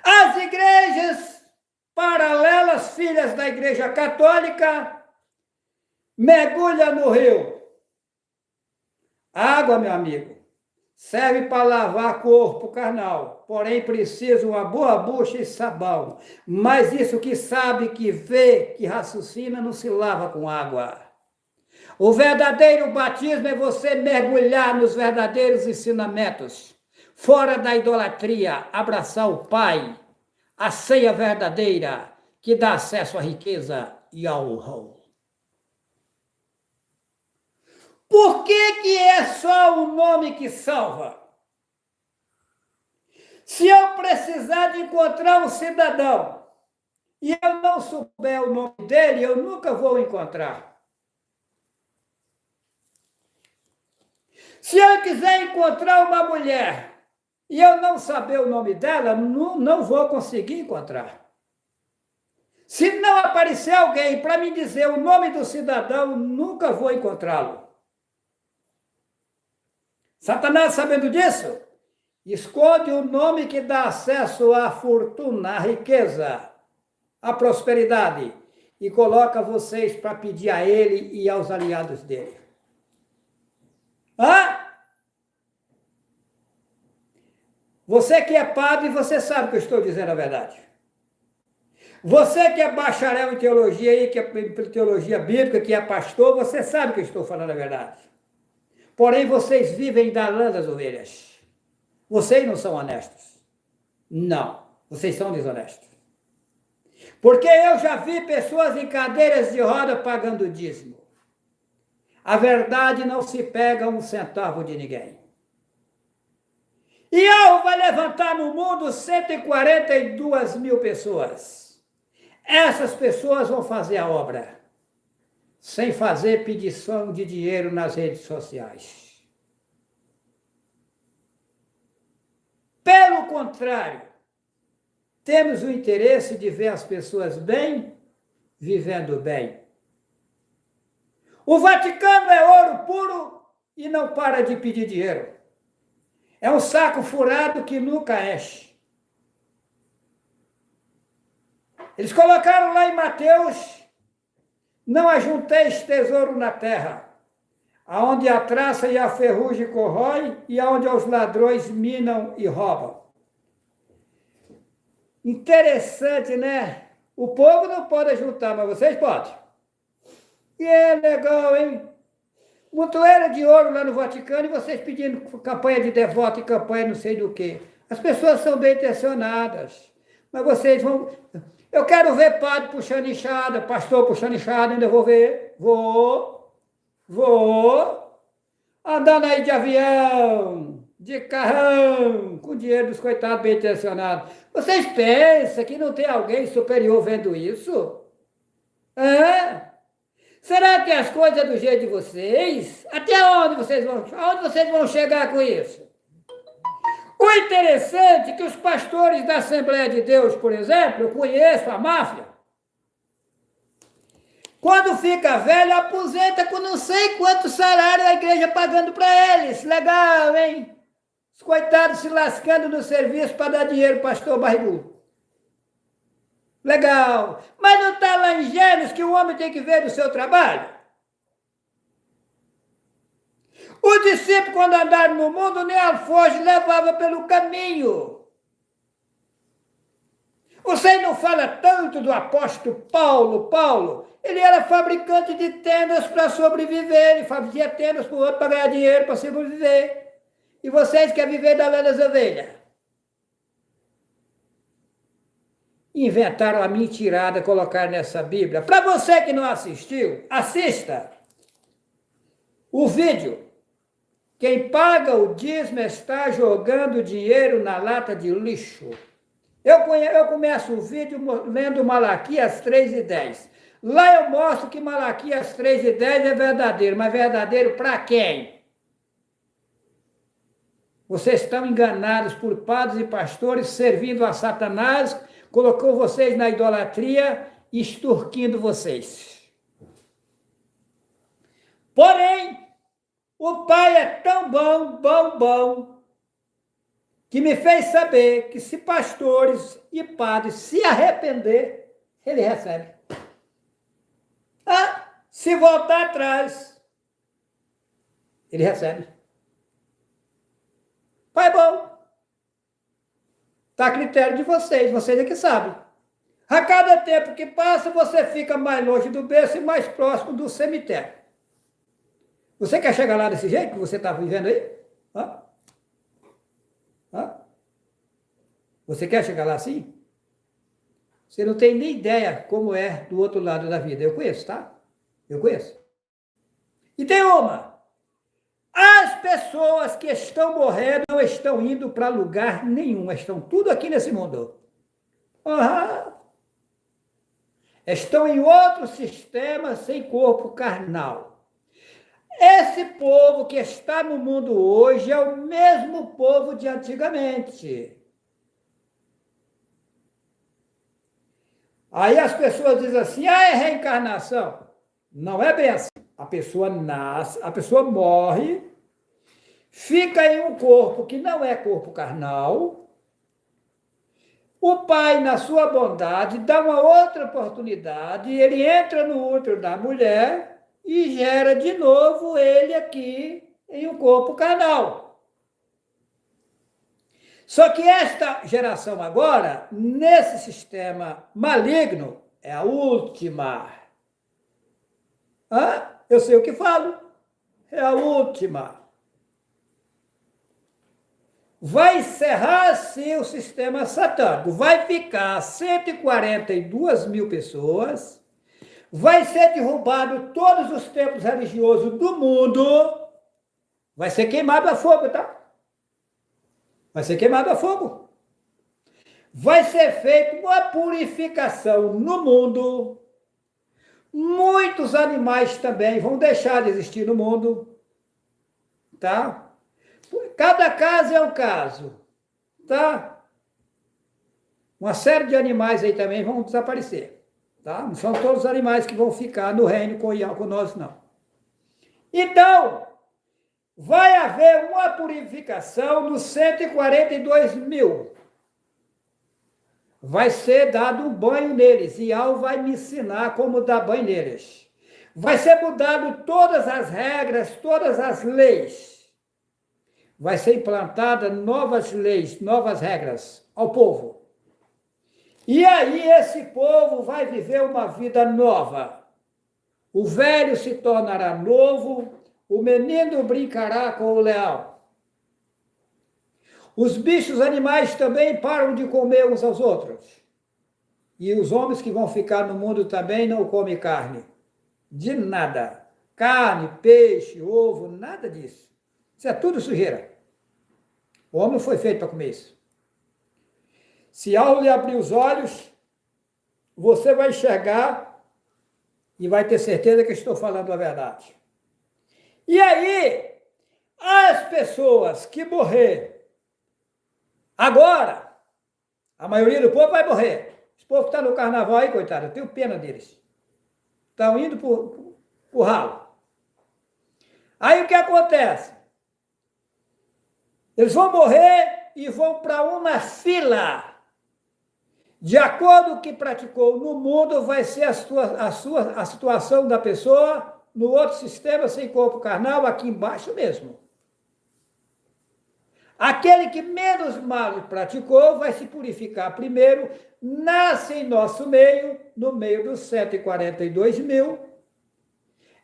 A: As igrejas paralelas, filhas da Igreja Católica, mergulham no rio. Água, meu amigo, serve para lavar corpo carnal, porém precisa uma boa bucha e sabão. Mas isso que sabe, que vê, que raciocina, não se lava com água. O verdadeiro batismo é você mergulhar nos verdadeiros ensinamentos, fora da idolatria, abraçar o Pai, a ceia verdadeira que dá acesso à riqueza e ao honra. Por que é só o nome que salva? Se eu precisar de encontrar um cidadão e eu não souber o nome dele, eu nunca vou encontrar. Se eu quiser encontrar uma mulher e eu não saber o nome dela, não vou conseguir encontrar. Se não aparecer alguém para me dizer o nome do cidadão, nunca vou encontrá-lo. Satanás, sabendo disso, esconde o nome que dá acesso à fortuna, à riqueza, à prosperidade, e coloca vocês para pedir a ele e aos aliados dele. Você que é padre, você sabe que eu estou dizendo a verdade. Você que é bacharel em teologia, aí, que é teologia bíblica, que é pastor, você sabe que eu estou falando a verdade. Porém, vocês vivem da lã das ovelhas. Vocês não são honestos. Não, vocês são desonestos. Porque eu já vi pessoas em cadeiras de roda pagando dízimo. A verdade não se pega um centavo de ninguém. E eu vai levantar no mundo 142 mil pessoas. Essas pessoas vão fazer a obra, sem fazer pedição de dinheiro nas redes sociais. Pelo contrário, temos o interesse de ver as pessoas bem, vivendo bem. O Vaticano é ouro puro e não para de pedir dinheiro. É um saco furado que nunca enche. Eles colocaram lá em Mateus: não ajunteis tesouro na terra, aonde a traça e a ferrugem corrói e aonde os ladrões minam e roubam. Interessante, né? O povo não pode ajuntar, mas vocês podem. E é legal, hein? Montoeira de ouro lá no Vaticano e vocês pedindo campanha de devoto e campanha não sei do quê. As pessoas são bem intencionadas, mas vocês vão... Eu quero ver padre puxando enxada, pastor puxando enxada, ainda vou ver. Vou. Andando aí de avião, de carrão, com dinheiro dos coitados bem intencionados. Vocês pensam que não tem alguém superior vendo isso? Será que as coisas é do jeito de vocês? Até aonde vocês vão chegar com isso? O interessante é que os pastores da Assembleia de Deus, por exemplo, eu conheço a máfia, quando fica velho, aposenta com não sei quanto salário a igreja pagando para eles. Legal, hein? Os coitados se lascando no serviço para dar dinheiro para o pastor barrigudo. Legal. Mas não está lá em Gênesis que o homem tem que ver do seu trabalho? Os discípulos, quando andaram no mundo, nem alforje levava pelo caminho. Você não fala tanto do apóstolo Paulo. Paulo, ele era fabricante de tendas para sobreviver. Ele fazia tendas para o outro para ganhar dinheiro, para sobreviver. E vocês querem viver da lã das ovelhas? Inventaram a mentirada, colocaram nessa Bíblia. Para você que não assistiu, assista o vídeo. Quem paga o dízimo está jogando dinheiro na lata de lixo. Eu começo o vídeo lendo Malaquias 3:10. Lá eu mostro que Malaquias 3:10 é verdadeiro, mas verdadeiro para quem? Vocês estão enganados por padres e pastores servindo a Satanás, colocou vocês na idolatria, extorquindo vocês. Porém, o Pai é tão bom, que me fez saber que se pastores e padres se arrepender, ele recebe. Se voltar atrás, ele recebe. Pai bom. Está a critério de vocês é que sabem. A cada tempo que passa, você fica mais longe do berço e mais próximo do cemitério. Você quer chegar lá desse jeito que você está vivendo aí? Você quer chegar lá assim? Você não tem nem ideia como é do outro lado da vida. Eu conheço, tá? Eu conheço. E tem uma. As pessoas que estão morrendo não estão indo para lugar nenhum. Estão tudo aqui nesse mundo. Uhum. Estão em outro sistema sem corpo carnal. Esse povo que está no mundo hoje é o mesmo povo de antigamente. Aí as pessoas dizem assim, é reencarnação. Não é bem assim. A pessoa nasce, a pessoa morre, fica em um corpo que não é corpo carnal. O pai, na sua bondade, dá uma outra oportunidade, ele entra no útero da mulher e gera de novo ele aqui em um corpo carnal. Só que esta geração agora, nesse sistema maligno, é a última. Eu sei o que falo. É a última. Vai encerrar-se o sistema satânico. Vai ficar 142 mil pessoas. Vai ser derrubado todos os templos religiosos do mundo. Vai ser queimado a fogo, tá? Vai ser queimado a fogo. Vai ser feita uma purificação no mundo. Muitos animais também vão deixar de existir no mundo. Tá? Cada caso é um caso. Tá? Uma série de animais aí também vão desaparecer. Tá? Não são todos os animais que vão ficar no reino com nós, não. Então, vai haver uma purificação dos 142 mil. Vai ser dado um banho neles, e Al vai me ensinar como dar banho neles. Vai ser mudado todas as regras, todas as leis. Vai ser implantada novas leis, novas regras ao povo. E aí esse povo vai viver uma vida nova. O velho se tornará novo, o menino brincará com o leão. Os bichos animais também param de comer uns aos outros. E os homens que vão ficar no mundo também não comem carne. De nada. Carne, peixe, ovo, nada disso. Isso é tudo sujeira. O homem não foi feito para comer isso. Se ao lhe abrir os olhos, você vai enxergar e vai ter certeza que estou falando a verdade. E aí, as pessoas que morrer agora, a maioria do povo vai morrer. Esse povo que está no carnaval aí, coitado, eu tenho pena deles. Estão indo pro ralo. Aí o que acontece? Eles vão morrer e vão para uma fila. De acordo com o que praticou no mundo, vai ser a situação da pessoa no outro sistema sem corpo carnal, aqui embaixo mesmo. Aquele que menos mal praticou vai se purificar primeiro, nasce em nosso meio, no meio dos 142 mil,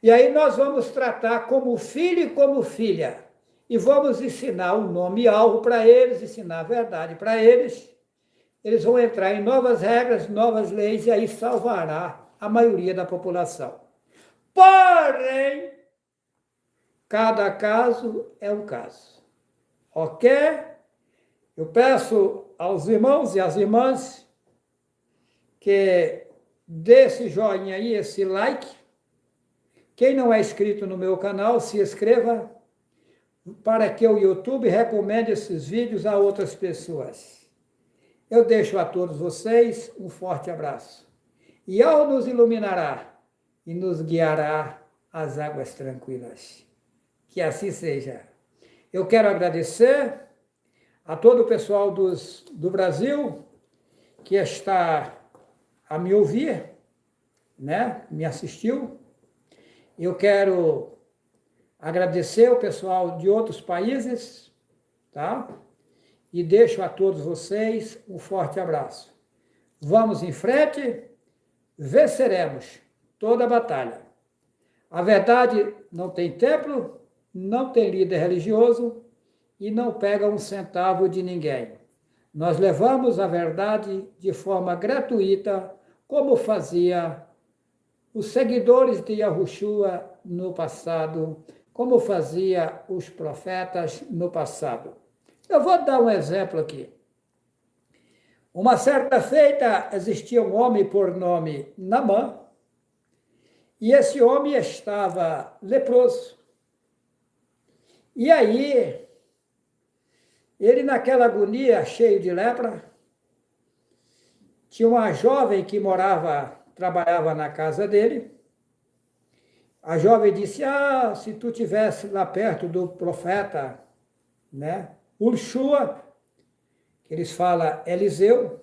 A: e aí nós vamos tratar como filho e como filha, e vamos ensinar o nome alvo para eles, ensinar a verdade para eles. Eles vão entrar em novas regras, novas leis, e aí salvará a maioria da população. Porém, cada caso é um caso. Ok? Eu peço aos irmãos e às irmãs que dê esse joinha aí, esse like. Quem não é inscrito no meu canal, se inscreva para que o YouTube recomende esses vídeos a outras pessoas. Eu deixo a todos vocês um forte abraço. E ao nos iluminará e nos guiará às águas tranquilas. Que assim seja. Eu quero agradecer a todo o pessoal do Brasil que está a me ouvir, né? Me assistiu. Eu quero agradecer o pessoal de outros países, tá? E deixo a todos vocês um forte abraço. Vamos em frente, venceremos toda a batalha. A verdade não tem templo, não tem líder religioso e não pega um centavo de ninguém. Nós levamos a verdade de forma gratuita, como fazia os seguidores de Yahushua no passado, como fazia os profetas no passado. Eu vou dar um exemplo aqui. Uma certa feita existia um homem por nome Naamã, e esse homem estava leproso. E aí, ele naquela agonia, cheio de lepra, tinha uma jovem que trabalhava na casa dele. A jovem disse, se tu estivesse lá perto do profeta, né, Urshua, que eles falam Eliseu.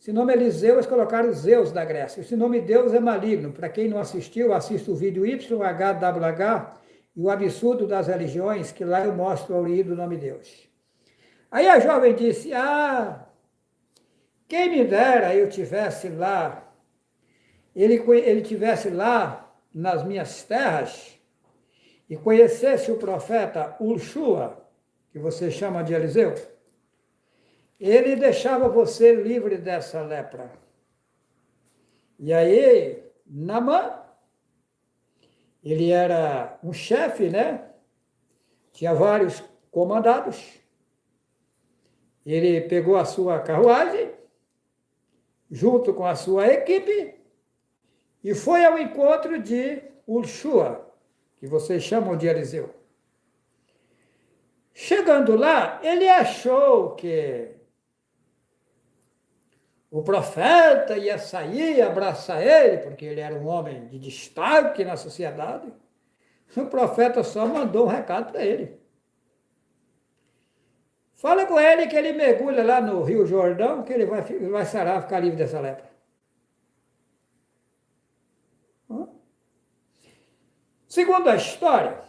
A: Esse nome Eliseu, eles colocaram Zeus da Grécia. Esse nome Deus é maligno. Para quem não assistiu, assista o vídeo YHWH e o absurdo das religiões, que lá eu mostro a origem do nome Deus. Aí a jovem disse, quem me dera eu tivesse lá, ele tivesse lá nas minhas terras e conhecesse o profeta Urshua, que você chama de Eliseu. Ele deixava você livre dessa lepra. E aí, Naamã, ele era um chefe, né? Tinha vários comandados. Ele pegou a sua carruagem, junto com a sua equipe, e foi ao encontro de Urshua, que vocês chamam de Eliseu. Chegando lá, ele achou que o profeta ia sair e abraçar ele, porque ele era um homem de destaque na sociedade. O profeta só mandou um recado para ele. Fala com ele que ele mergulha lá no Rio Jordão, que ele vai sarar, ficar livre dessa lepra. Segundo a história,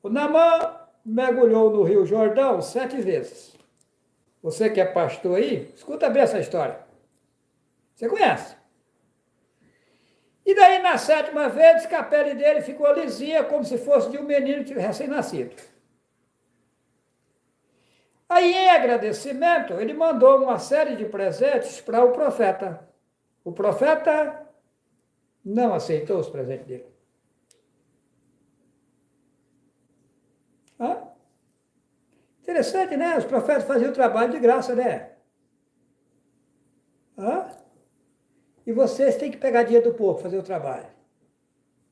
A: o Naamã mergulhou no Rio Jordão 7 vezes. Você que é pastor aí, escuta bem essa história. Você conhece? E daí, na 7ª vez, que a pele dele ficou lisinha, como se fosse de um menino recém-nascido. Aí, em agradecimento, ele mandou uma série de presentes para o profeta. O profeta não aceitou os presentes dele. Interessante, né? Os profetas faziam o trabalho de graça, né? E vocês têm que pegar dinheiro do povo, fazer o trabalho.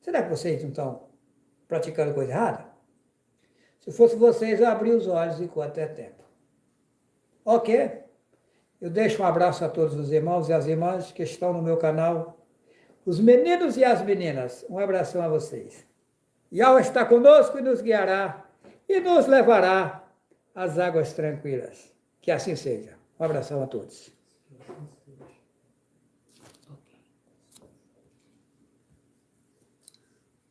A: Será que vocês não estão praticando coisa errada? Se fosse vocês, eu abria os olhos enquanto é tempo. Ok? Eu deixo um abraço a todos os irmãos e as irmãs que estão no meu canal. Os meninos e as meninas, um abração a vocês. Yahweh está conosco e nos guiará e nos levará às águas tranquilas. Que assim seja. Um abração a todos.